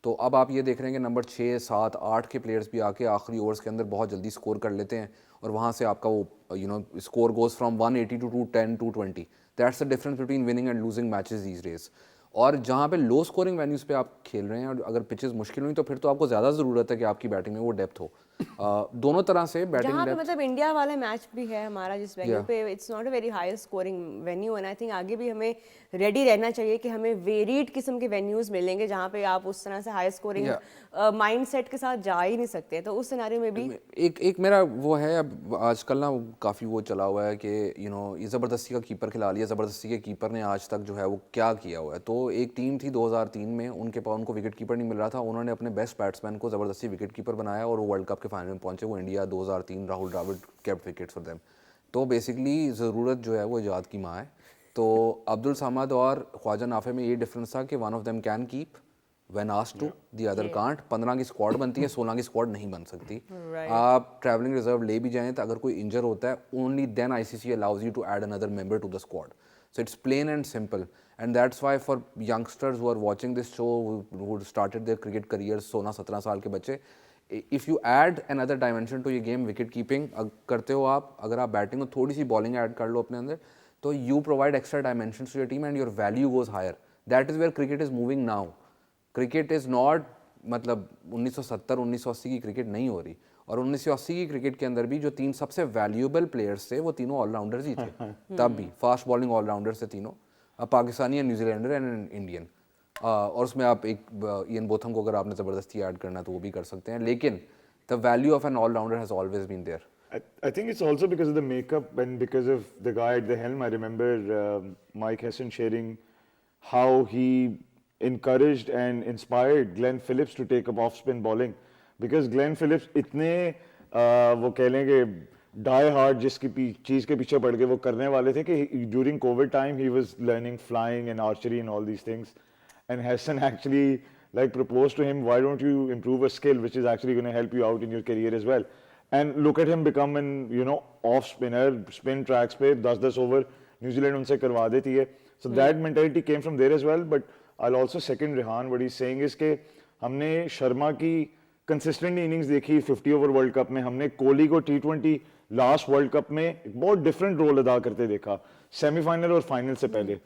तो अब आप ये देख रहे हैं कि number 6, 7, 8 के players भी आके आखिरी ओवर्स के अंदर बहुत जल्दी स्कोर कर लेते हैं और वहाँ से आपका वो score goes from 180 to 210 220. That's the difference between winning and losing matches these days. और जहाँ पे लो स्कोरिंग वेन्यूज़ पे आप खेल रहे हैं और अगर पिचेस मुश्किल हुई तो फिर तो आपको ज़्यादा ज़रूरत है कि आपकी बैटिंग में वो डेप्थ हो. दोनों तरह से बैटिंग जहाँ पे डेप्थ. मतलब इंडिया वाला मैच भी है हमारा जिस वेन्यू पे, it's not a very high scoring venue and I think आगे भी हमें रेडी रहना चाहिए कि हमें वेरीड किस्म के वेन्यूज मिलेंगे जहाँ पे आप उस तरह से हाई स्कोरिंग माइंडसेट के साथ जा ही नहीं सकते. तो उस सिनेरियो में भी एक मेरा वो है, अब आजकल ना काफ़ी वो चला हुआ है कि ये ज़बरदस्ती का कीपर खिला लिया, ज़बरदस्ती के कीपर ने आज तक जो है वो क्या किया हुआ है. तो एक टीम थी 2003 में, उनको विकेट कीपर नहीं मिल रहा था, उन्होंने अपने बेस्ट बैट्समैन को ज़बरदस्ती विकेट कीपर बनाया और वो वर्ल्ड कप के फाइनल में पहुंचे. वो India 2003, Rahul Dravid kept wickets for them. तो बेसिकली ज़रूरत जो है वो इजाद की माँ है. तो अब्दुल समद और ख्वाजा नाफे में ये डिफरेंस था कि one of them can keep when asked to, the other can't. 15 की स्क्वाड बनती है, 16 की स्क्वाड नहीं बन सकती. आप ट्रैवलिंग रिजर्व ले भी जाएं तो अगर कोई इंजर होता है, only then ICC allows you to add another member to the squad. So it's plain and simple, and that's why for youngsters who are watching this show, who started their cricket careers 16-17 साल के बच्चे, if you add another dimension to your game, wicket keeping करते हो आप, अगर आप batting में थोड़ी सी बॉलिंग ऐड कर लो अपने अंदर, तो you provide extra dimensions to your team and your value goes higher. That is where cricket is moving now. Cricket is not, मतलब 1970 1980 की क्रिकेट नहीं हो रही. और 1980 की क्रिकेट के अंदर भी जो 3 सबसे वैल्यूएबल प्लेयर्स थे वो तीनों ऑलराउंडर्स ही थे. तब भी फास्ट बॉलिंग ऑलराउंडर्स थे तीनों, Pakistani and New Zealander and Indian. और उसमें आप एक इयन बोथम को अगर आपने ज़बरदस्ती ऐड करना है तो वो भी कर सकते हैं, लेकिन the value of an all-rounder has always been there. I think it's also because of the makeup and because of the guy at the helm. I remember Mike Hesson sharing how he encouraged and inspired Glenn Phillips to take up off-spin bowling. Because Glenn Phillips इतने वो कह लेंगे die hard जिसकी चीज़ के पीछे पड़ के वो करने वाले थे कि during COVID time he was learning flying and archery and all these things. And Hesson actually like proposed to him, why don't you improve a skill which is actually going to help you out in your career as well. And look at him become an off spinner, spin tracks पे 10-10 over New Zealand उनसे करवा देती है. So that mentality came from there as well. But I'll also second Rehan. What he's saying is कि हमने शर्मा की consistent innings देखी 50 over world cup में, हमने कोहली को T20 लास्ट वर्ल्ड कप में एक बहुत डिफरेंट रोल अदा करते देखा सेमीफाइनल और फाइनल से पहले.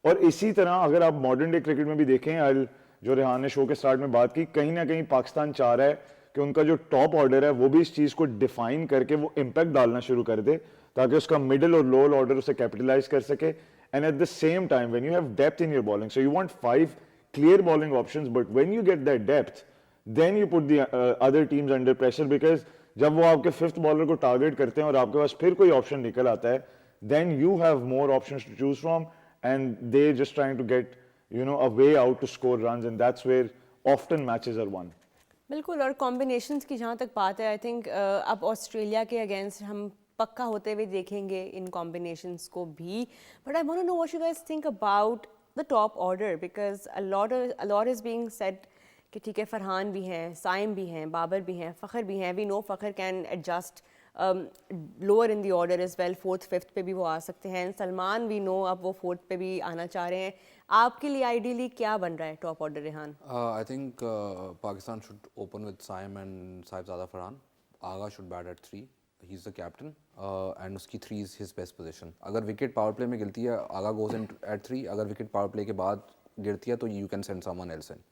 और इसी तरह अगर आप मॉडर्न डे क्रिकेट में भी देखें, जो रेहान ने शो के स्टार्ट में बात की, कहीं ना कहीं पाकिस्तान चाह रहा है कि उनका जो टॉप ऑर्डर है वो भी इस चीज़ को डिफाइन करके वो इम्पैक्ट डालना शुरू कर दे ताकि उसका मिडिल और लोअर ऑर्डर उसे कैपिटलाइज कर सके. And at the same time when you have depth in your bowling, so you want 5 clear bowling options, but when you get that depth then you put the other teams under pressure. Because जब वो आपके 5th bowler को target करते हैं और आपके पास फिर कोई ऑप्शन निकल आता है, then you have more options to choose from and they're just trying to get a way out to score runs, and that's where often matches are won. बिल्कुल. और कॉम्बिनेशंस की जहाँ तक बात है, आई थिंक अब ऑस्ट्रेलिया के against हम पक्का होते हुए देखेंगे इन कॉम्बिनेशंस को भी. But I want to know what you guys think about the top order, because a lot is being said कि ठीक है फरहान भी हैं, साइम भी हैं, बाबर भी हैं, फ़खर भी हैं. We know Fakhar can adjust lower in the order is well, 4th 5th पे भी वो आ सकते हैं. सलमान वी नो अब वो 4th पे भी आना चाह रहे हैं. आपके लिए आइडियली क्या बन रहा है top order Rehan? I think Pakistan should open with Saim and Sahibzada Farhan. Agha should bat at 3, he is the captain and उसकी 3 इज़ हिज बेस्ट पोजीशन. अगर विकेट पावर प्ले में गिरती है, आगा गोज इन एट 3. अगर विकेट पावर प्ले के बाद गिरती है तो you can send someone else in,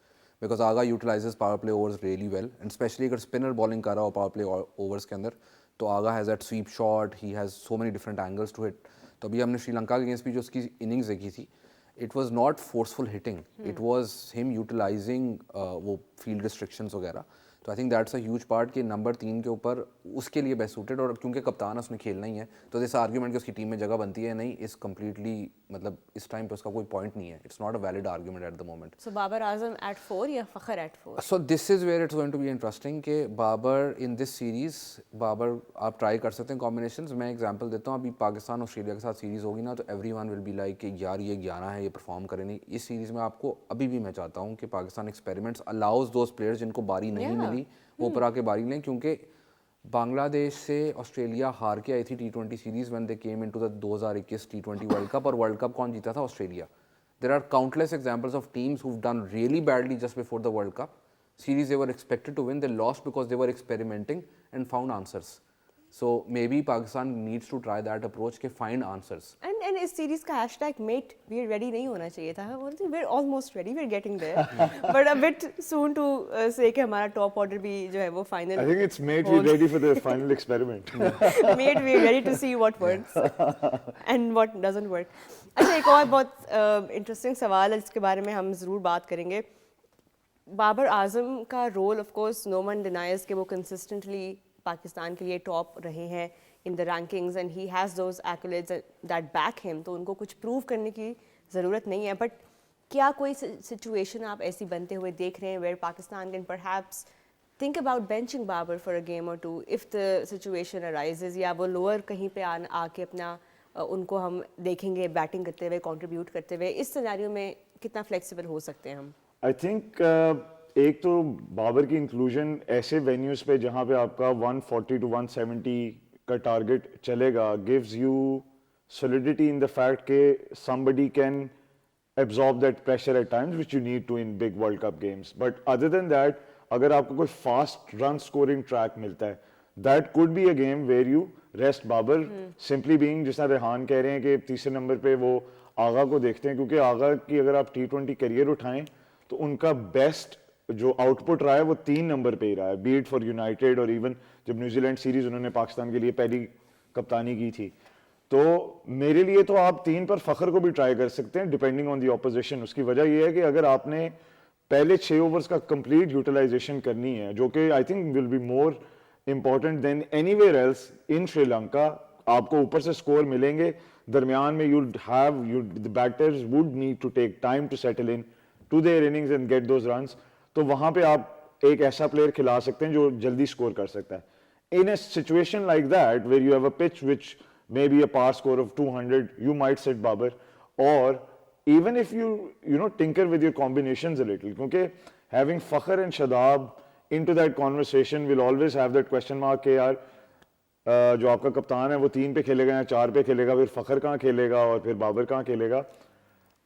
because Agha utilizes power play overs really well, and specially अगर स्पिनर बॉलिंग कर रहा हो पावर प्ले ओवर्स के अंदर तो Agha has that sweep shot, he has so many different angles to hit. तो अभी हमने श्रीलंका के अगेंस्ट भी जो उसकी इनिंग्स देखी थी, it was not forceful hitting, it was him utilising वो फील्ड रिस्ट्रिक्शंस वगैरह. तो आई think that's a huge part कि नंबर 3 के ऊपर उसके लिए बेस्ट सूटेड. और क्योंकि कप्तान है, उसने खेलना ही है, तो दिस आर्ग्यूमेंट कि उसकी टीम में जगह बनती है नहीं, इज़ कम्प्लीटली, मतलब इस टाइम पे उसका कोई पॉइंट नहीं है. It's not a valid argument at the moment. So Babar Azam at 4 या Fakhar at 4? So this is where it's going to be interesting कि Babar in this series, Babar आप ट्राई कर सकते हैं कॉम्बिनेशंस. मैं एग्जांपल देता हूँ, अभी पाकिस्तान ऑस्ट्रेलिया के साथ सीरीज़ होगी ना, तो एवरीवन विल बी लाइक कि यार ये 11 है, ये परफॉर्म करे नहीं. इस सीरीज़ में आपको अभी भी मैं चाहता हूँ कि Pakistan experiments allows those players जिनको बारी नहीं मिली वो ऊपर आके बारी लें. क्योंकि बांग्लादेश से ऑस्ट्रेलिया हार के आई थी T20 series when they came into the 2021 T20 world cup, और वर्ल्ड कप कौन जीता था? Australia. There are countless examples of teams who've done really badly just before the World Cup. Series they were expected to win, they lost because they were experimenting and found answers. So maybe Pakistan needs to try that approach के find answers. And इस series का hashtag मेट we are ready नहीं होना चाहिए था. We are almost ready, we are getting there, but a bit soon to say कि हमारा टॉप ऑर्डर भी जो है वो final. I think it's made we ready for the final experiment. Made we ready to see what works and what doesn't work. अच्छा, एक और बहुत इंटरेस्टिंग सवाल है जिसके बारे में हम ज़रूर बात करेंगे. बाबर आजम का role, of course no one denies कि वो कंसिस्टेंटली पाकिस्तान के लिए टॉप रहे हैं in the rankings and he has those accolades that back him, तो उनको कुछ प्रूव करने की ज़रूरत नहीं है. बट क्या कोई सिचुएशन आप ऐसी बनते हुए देख रहे हैं where Pakistan can perhaps think about benching Babar for a game or two if the situation arises, या वो लोअर कहीं पे आके अपना उनको हम देखेंगे बैटिंग करते हुए, कंट्रीब्यूट करते हुए. इस सिनेरियो में कितना फ्लेक्सिबल हो सकते हैं हम? आई थिंक एक तो बाबर की इंक्लूजन ऐसे वेन्यूज पे जहाँ पे आपका 140 to 170 का टारगेट चलेगा gives you solidity in the fact के somebody can absorb that pressure at times which you need to in big World Cup games. But other than that, अगर आपको कोई fast run scoring track मिलता है, that could be a game where you rest Babar. Simply being, जिस तरह रेहान कह रहे हैं कि तीसरे नंबर पे वो आगा को देखते हैं, क्योंकि आगा की अगर आप T20 करियर उठाएं तो उनका बेस्ट जो आउटपुट रहा है वो 3 नंबर पे ही रहा है, बीट फॉर यूनाइटेड और इवन जब न्यूजीलैंड सीरीज उन्होंने पाकिस्तान के लिए पहली कप्तानी की थी. तो मेरे लिए तो आप 3 पर फखर को भी ट्राई कर सकते हैं डिपेंडिंग ऑन दी ऑपोजिशन. उसकी वजह यह है कि अगर आपने पहले 6 ओवर्स का कंप्लीट यूटिलाइजेशन करनी है, जो कि I think will be more important than anywhere else in Sri Lanka, आपको ऊपर से स्कोर मिलेंगे, दरमियान में the batters would need to take time to settle in to their innings and get those runs. तो वहां पे आप एक ऐसा प्लेयर खिला सकते हैं जो जल्दी स्कोर कर सकता है. In a situation like that where you have a pitch which maybe a par score of 200, you might sit Babar, or even if you tinker with your combinations a little, क्योंकि having Fakhr and Shadab into that conversation will always have that question mark कि यार जो आपका कप्तान है वो 3 पे खेलेगा या 4 पे खेलेगा, फिर फखर कहाँ खेलेगा और फिर बाबर कहाँ खेलेगा.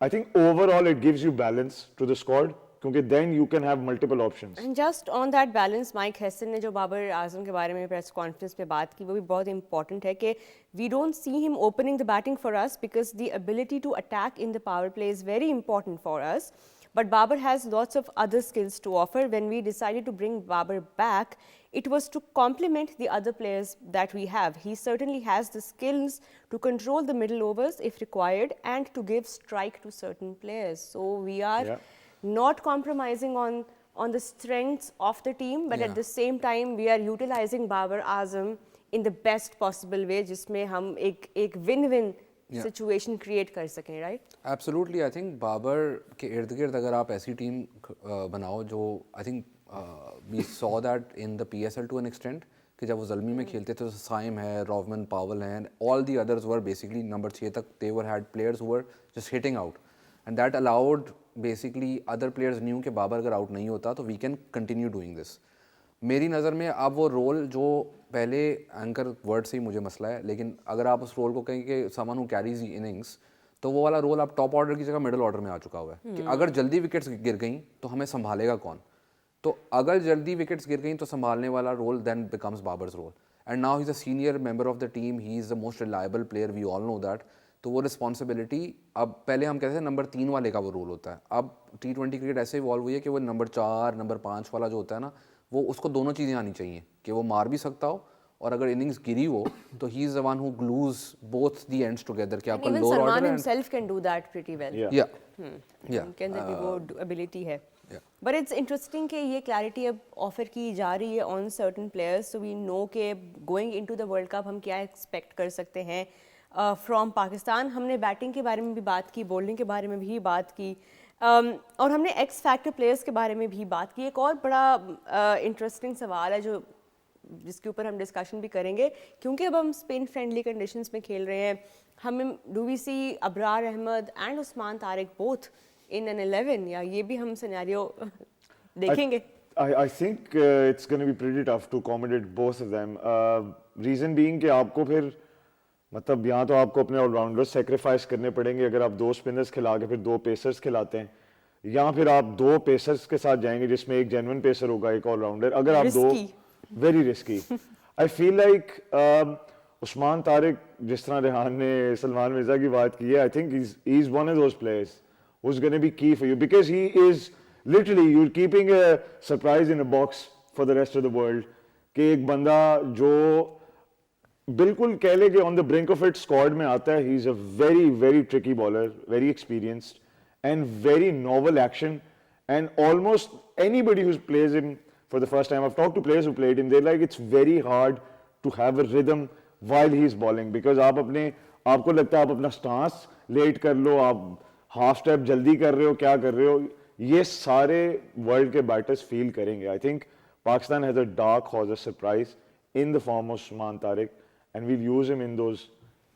I think overall it gives you balance to the squad, क्योंकि then you can have multiple options. And just on that balance, mic Hesson ने जो बाबर आजम के बारे में प्रेस कॉन्फ्रेंस पे बात की वो भी बहुत इंपॉर्टेंट है कि we don't see him opening the batting for us because the ability to attack in the power play is very important for us. But Babar has lots of other skills to offer. When we decided to bring Babar back, it was to complement the other players that we have. He certainly has the skills to control the middle overs if required and to give strike to certain players. So we are not compromising on the strengths of the team, but at the same time we are utilizing Babar Azam in the best possible way, जिसमें हम एक win-win situation create कर सकें, right? Absolutely, I think Babar के इर्द गिर्द अगर आप ऐसी टीम बनाओ जो I think we saw that in the PSL to an extent, कि जब वो ज़ल्मी में खेलते थे तो साइम है, रॉवमन पावल हैं, all the others were basically number 6 तक they were had players who were just hitting out, and that allowed basically other players knew कि बाबर अगर आउट नहीं होता तो we can continue doing this. मेरी नज़र में अब वो रोल जो पहले एंकर वर्ड से ही मुझे मसला है, लेकिन अगर आप उस रोल को कहें कि someone who carries the innings, तो वो वाला रोल अब टॉप ऑर्डर की जगह मिडिल ऑर्डर में आ चुका हुआ है कि अगर जल्दी विकेट्स गिर गई तो हमें संभालेगा कौन. तो अगर जल्दी विकेट्स गिर गई तो संभालने वाला role then becomes Babar's role. And now he is a senior member of the team, he is the most reliable player, we all know that. तो वो रिस्पॉन्सिबिलिटी अब पहले हम कहते थे नंबर 3 वाले का वो रोल होता है, अब T20 क्रिकेट ऐसे इवॉल्व हुई है कि वो नंबर 4 नंबर 5 वाला जो होता है ना, वो उसको दोनों चीज़ें आनी चाहिए कि वो मार भी सकता हो और अगर इनिंग्स गिरी हो तो he is the one who glues both the ends together कि आपका lower order Salman himself can do that pretty well. उनके अंदर भी वो ability है. But it's interesting कि ये clarity अब offer की जा रही है on certain players, so we know कि going into the World Cup हम क्या expect कर सकते हैं फ्रॉम पाकिस्तान. हमने बैटिंग के बारे में भी बात की, बॉलिंग के बारे में भी बात की, और हमने एक्स फैक्टर प्लेयर्स के बारे में भी बात की. एक और बड़ा इंटरेस्टिंग सवाल है जो जिसके ऊपर हम डिस्कशन भी करेंगे, क्योंकि अब हम स्पिन फ्रेंडली कंडीशंस में खेल रहे हैं. Um do we see Abrar Ahmed and Usman Tariq both in an 11, या ये भी हम सिनेरियो देखेंगे? I think it's going to be pretty tough to accommodate both of them. Reason being कि आपको फिर मतलब यहाँ तो आपको अपने ऑलराउंडर सेक्रीफाइस करने पड़ेंगे अगर आप 2 स्पिनर्स खिला के फिर 2 पेसर्स खिलाते हैं, या फिर आप 2 पेसर्स के साथ जाएंगे जिसमें एक जेन्युइन पेसर होगा, एक ऑलराउंडर। अगर आप दो, Risky. Very risky. I feel like Usman Tariq, जिस तरह रेहान ने सलमान मिर्जा की बात की है, I think he is one of those players who's going to be key for you because he is literally you're keeping a surprise in a box for the rest of the world कि एक बंदा जो बिल्कुल कह ले कि on the brink of it squad में आता है, he is a very very tricky bowler, very experienced and very novel action, and almost anybody who plays him for the first time, I've talked to players who played him, they're like it's very hard to have a rhythm while he is bowling because आपको लगता है आप अपना stance late कर लो, आप half step जल्दी कर रहे हो, क्या कर रहे हो, ये सारे वर्ल्ड के बैटर्स फील करेंगे। I think Pakistan has a dark horse, a surprise in the form of Usman Tariq and we'll use him in those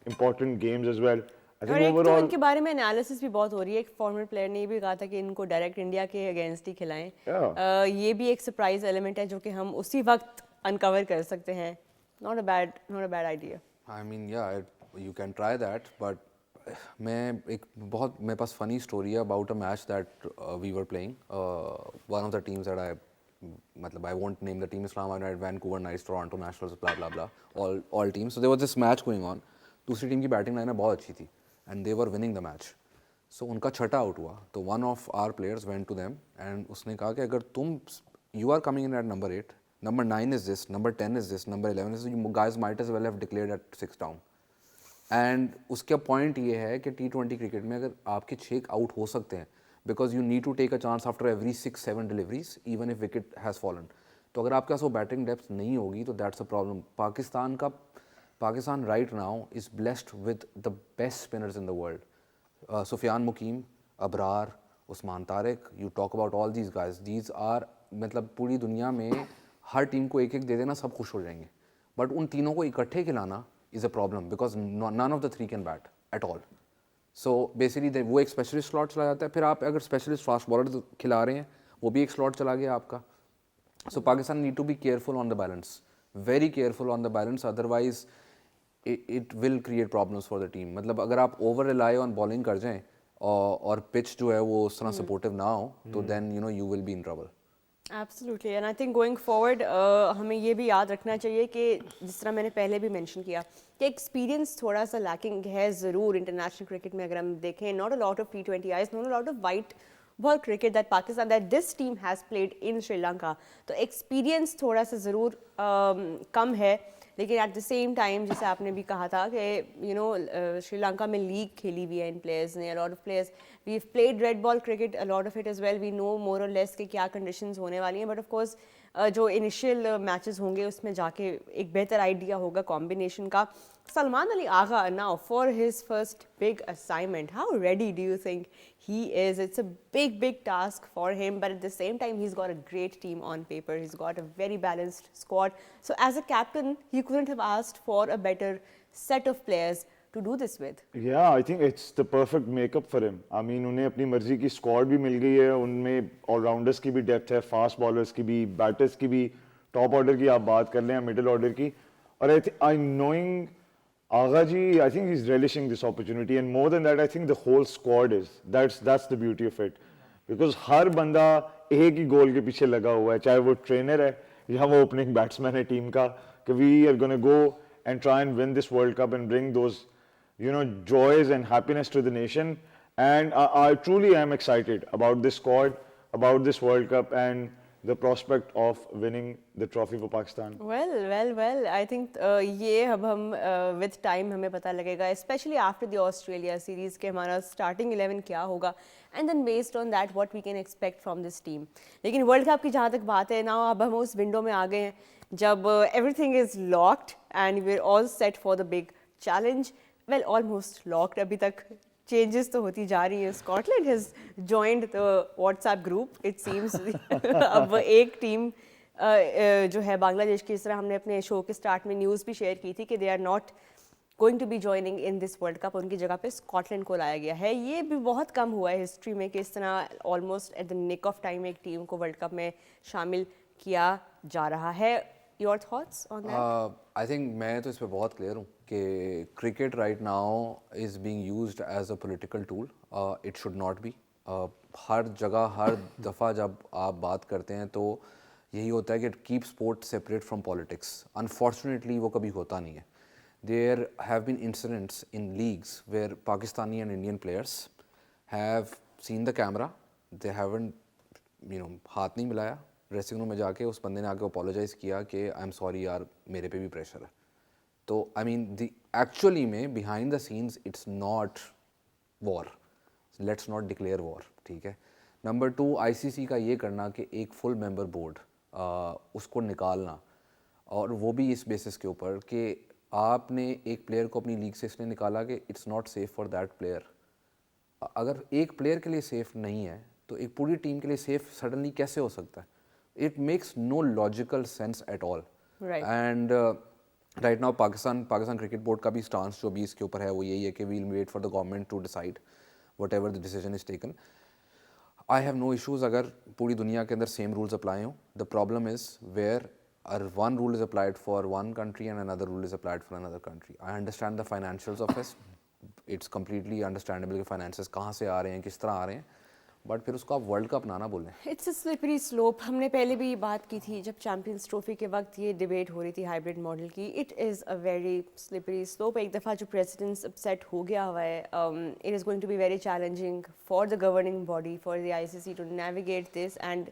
important games as well. I और थिंक एक तो ओवरऑल इनके बारे में एनालिसिस भी बहुत हो रही है, एक फॉर्मर प्लेयर ने ये भी कहा था कि इनको डायरेक्ट इंडिया के अगेंस्ट ही खिलाएं। ये भी एक सरप्राइज एलिमेंट है जो कि हम उसी वक्त अनकवर कर सकते हैं। Not a bad idea. I mean yeah you can try that, but मेरे पास फनी स्टोरी है about a match that we were playing, one of the teams that I won't name the team, Islamabad United, Vancouver Knights, Toronto Nationals, blah blah blah, all teams. So there was this match going on, दूसरी team की batting line बहुत अच्छी थी and they were winning the match. सो उनका छठा out हुआ तो one of our players went to them and उसने कहा कि अगर you are coming in at number 8, number 9 is this, number 10 is this, number 11 is this, you guys might as well have declared at 6 down. And उसका point ये है कि T20 cricket में अगर आपके 6 आउट हो सकते हैं because you need to take a chance after every 6-7 deliveries even if wicket has fallen. तो अगर आपके पास वो बैटिंग डेप्थ नहीं होगी तो that's a problem. Pakistan right now is blessed with the best spinners in the world, Sufiyan Muqeem, Abrar, Usman Tariq, you talk about all these guys, these are मतलब पूरी दुनिया में हर टीम को एक एक दे देना, सब खुश हो जाएंगे, बट उन तीनों को इकट्ठे खिलाना is a problem because none of the three can bat at all. So basically वो एक स्पेशलिस्ट स्लॉट चला जाता है, फिर आप अगर स्पेशलिस्ट फास्ट बॉलर खिला रहे हैं वो भी एक स्लॉट चला गया आपका। So Pakistan need to be careful on the balance, very careful on the balance, otherwise it will create problems for the team. मतलब अगर आप over rely on bowling कर जाएं और पिच जो है वो उस तरह सपोर्टिव ना हो तो then you will be in trouble. Absolutely, and I think going forward हमें ये भी याद रखना चाहिए कि जिस तरह मैंने पहले भी मेंशन किया कि एक्सपीरियंस थोड़ा सा लैकिंग है ज़रूर इंटरनेशनल क्रिकेट में। अगर हम देखें, not a lot of T20 eyes, not a lot of white ball cricket that Pakistan that this team has played in Sri Lanka, तो एक्सपीरियंस थोड़ा सा ज़रूर कम है। लेकिन एट द सेम टाइम जैसे आपने भी कहा था कि श्रीलंका में लीग खेली हुई है इन प्लेयर्स ने, a lot of players we have played red ball cricket a lot of it as well, we know more or less कि क्या कंडीशंस होने वाली हैं, बट ऑफ कोर्स जो इनिशियल मैचेस होंगे उसमें जाके एक बेहतर आइडिया होगा कॉम्बिनेशन का। Salman Ali Agha now for his first big assignment, how ready do you think he is? It's a big task for him, but at the same time he's got a great team on paper, he's got a very balanced squad, so as a captain he couldn't have asked for a better set of players to do this with. Yeah, I think it's the perfect makeup for him. I mean उन्हें अपनी मर्जी की squad भी मिल गई है, उनमें allrounders की भी डेप्थ है, फास्ट बॉलर्स की भी, बैटर्स की भी, टॉप ऑर्डर की आप बात कर लें, मिडिल ऑर्डर की, और आई knowing Agha ji, I think he's relishing this opportunity, and more than that, I think the whole squad is. That's the beauty of it, because हर बंदा एक ही गोल के पीछे लगा हुआ है, चाहे वो ट्रेनर है या वो ओपनिंग बैट्समैन है टीम का, कि we are going to go and try and win this World Cup and bring those, joys and happiness to the nation. And I truly am excited about this squad, about this World Cup, and the prospect of winning the trophy for Pakistan. Well, I think ये अब हम with time हमें पता लगेगा, especially after the Australia series के हमारा starting 11 क्या होगा, and then based on that what we can expect from this team. लेकिन वर्ल्ड कप की जहाँ तक बात है ना, अब हम उस विंडो में आ गए हैं जब everything is locked and we're all set for the big challenge. Well, almost locked, अभी तक चेंजेस तो होती जा रही हैं। Scotland has joined the WhatsApp group, it seems. अब एक टीम जो है बांग्लादेश की, इस तरह हमने अपने शो के स्टार्ट में न्यूज़ भी शेयर की थी कि they are not going to be joining in this world cup, उनकी जगह पे स्कॉटलैंड को लाया गया है। ये भी बहुत कम हुआ है हिस्ट्री में कि इस तरह almost at the nick of time एक टीम को वर्ल्ड कप में शामिल किया जा रहा है। Your thoughts on that? I think मैं तो इस पर बहुत क्लियर हूँ कि cricket right now is being used as a political tool. It should not be. हर जगह हर दफ़ा जब आप बात करते हैं तो यही होता है कि keep sport separate from politics. Unfortunately वो कभी होता नहीं है. There have been incidents in leagues where Pakistani and Indian players have seen the camera, they haven't, हाथ नहीं मिलाया, ड्रेसिंग रूम में जाके उस बंदे ने आके अपोलोजाइज़ किया कि आई एम सॉरी यार, मेरे पे भी प्रेशर है. तो आई मीन द एक्चुअली में behind the scenes it's not war. Let's not declare war. ठीक है. नंबर 2, आईसीसी का ये करना कि एक फुल मेंबर बोर्ड उसको निकालना, और वो भी इस बेसिस के ऊपर कि आपने एक प्लेयर को अपनी लीग से इसलिए निकाला कि it's not safe for that player. अगर एक प्लेयर के लिए सेफ नहीं है तो एक पूरी टीम के लिए सेफ सडनली कैसे हो सकता है? It makes no logical sense at all. And right now Pakistan cricket board का भी स्टांस जो भी इसके ऊपर है वो यही है कि we'll wait for the government to decide whatever the decision is taken. I have no issues अगर पूरी दुनिया के अंदर सेम रूल्स अप्लाई हों. The problem is where one rule is applied for one country and another rule is applied for another country. I understand the financials of this. It's completely understandable कि finances कहाँ से आ रहे हैं, किस तरह आ रहे हैं, बट फिर उसको आप वर्ल्ड कप ना बोलें. It's a slippery slope. हमने पहले भी बात की थी जब चैंपियंस ट्रॉफी के वक्त ये डिबेट हो रही थी हाइब्रिड मॉडल की. It is a very slippery slope. एक दफ़ा जो प्रेसिडेंट्स अपसेट हो गया हुआ है, it is going to be very challenging for the governing body, for the ICC to navigate this. And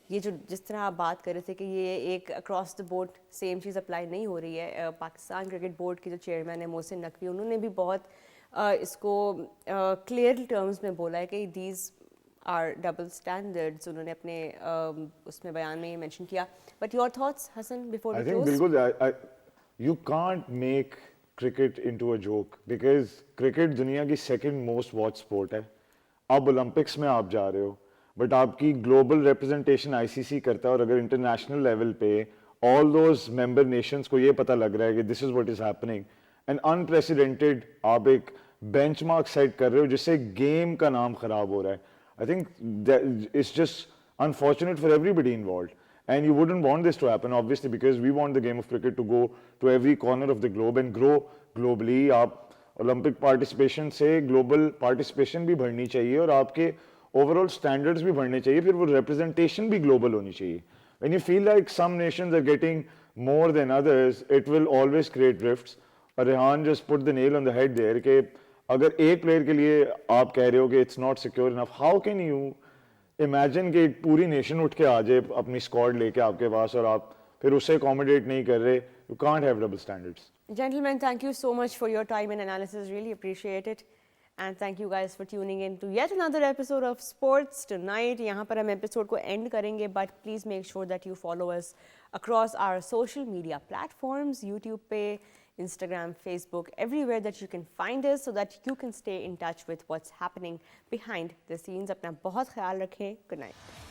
ये जो जिस तरह आप बात कर रहे थे कि ये एक across the board same cheese apply नहीं हो रही है. पाकिस्तान क्रिकेट बोर्ड के जो चेयरमैन है मोहसिन नकवी, उन्होंने भी बहुत इसको क्लियर टर्म्स में बोला है कि दीज आर डबल स्टैंडर्ड्स. उन्होंने अपने उसमें बयान में ये मेंशन किया. But your thoughts Hasan before we close? बिल्कुल. You can't make cricket into a joke because cricket दुनिया की सेकंड मोस्ट वॉच स्पोर्ट है. अब ओलंपिक्स में आप जा रहे हो, बट आपकी ग्लोबल रिप्रेजेंटेशन आईसीसी करता है, और अगर इंटरनेशनल लेवल पे ऑल दोज मेंबर नेशंस को ये पता लग रहा है कि this is what is happening and unprecedented, आप एक बेंचमार्क सेट कर रहे हो जिससे गेम का नाम खराब हो रहा है. I think it's just unfortunate for everybody involved and you wouldn't want this to happen obviously because we want the game of cricket to go to every corner of the globe and grow globally. आप Olympic participation से global participation भी बढ़नी चाहिए और आपके overall standards भी बढ़ने चाहिए, फिर वो रिप्रेजेंटेशन भी ग्लोबल होनी चाहिए. When you feel like some nations are getting more than others, it will always create drifts. और Rehan just put the nail on the head there कि अगर एक प्लेयर के लिए आप कह रहे हो कि it's not secure enough, how can you imagine कि पूरी नेशन उठ के आ जाए अपनी स्क्वाड लेके आपके पास और आप फिर उसे अकोमोडेट नहीं कर रहे? You can't have double standards. Gentlemen, thank you so much for your time and analysis. Really appreciate it. And thank you guys for tuning in to yet another episode of Sports Tonight. यहाँ पर हम episode को end करेंगे, but please make sure that you follow us across our social media platforms, YouTube पे, Instagram, Facebook, everywhere that you can find us so that you can stay in touch with what's happening behind the scenes. अपना बहुत ख्याल रखें. Good night.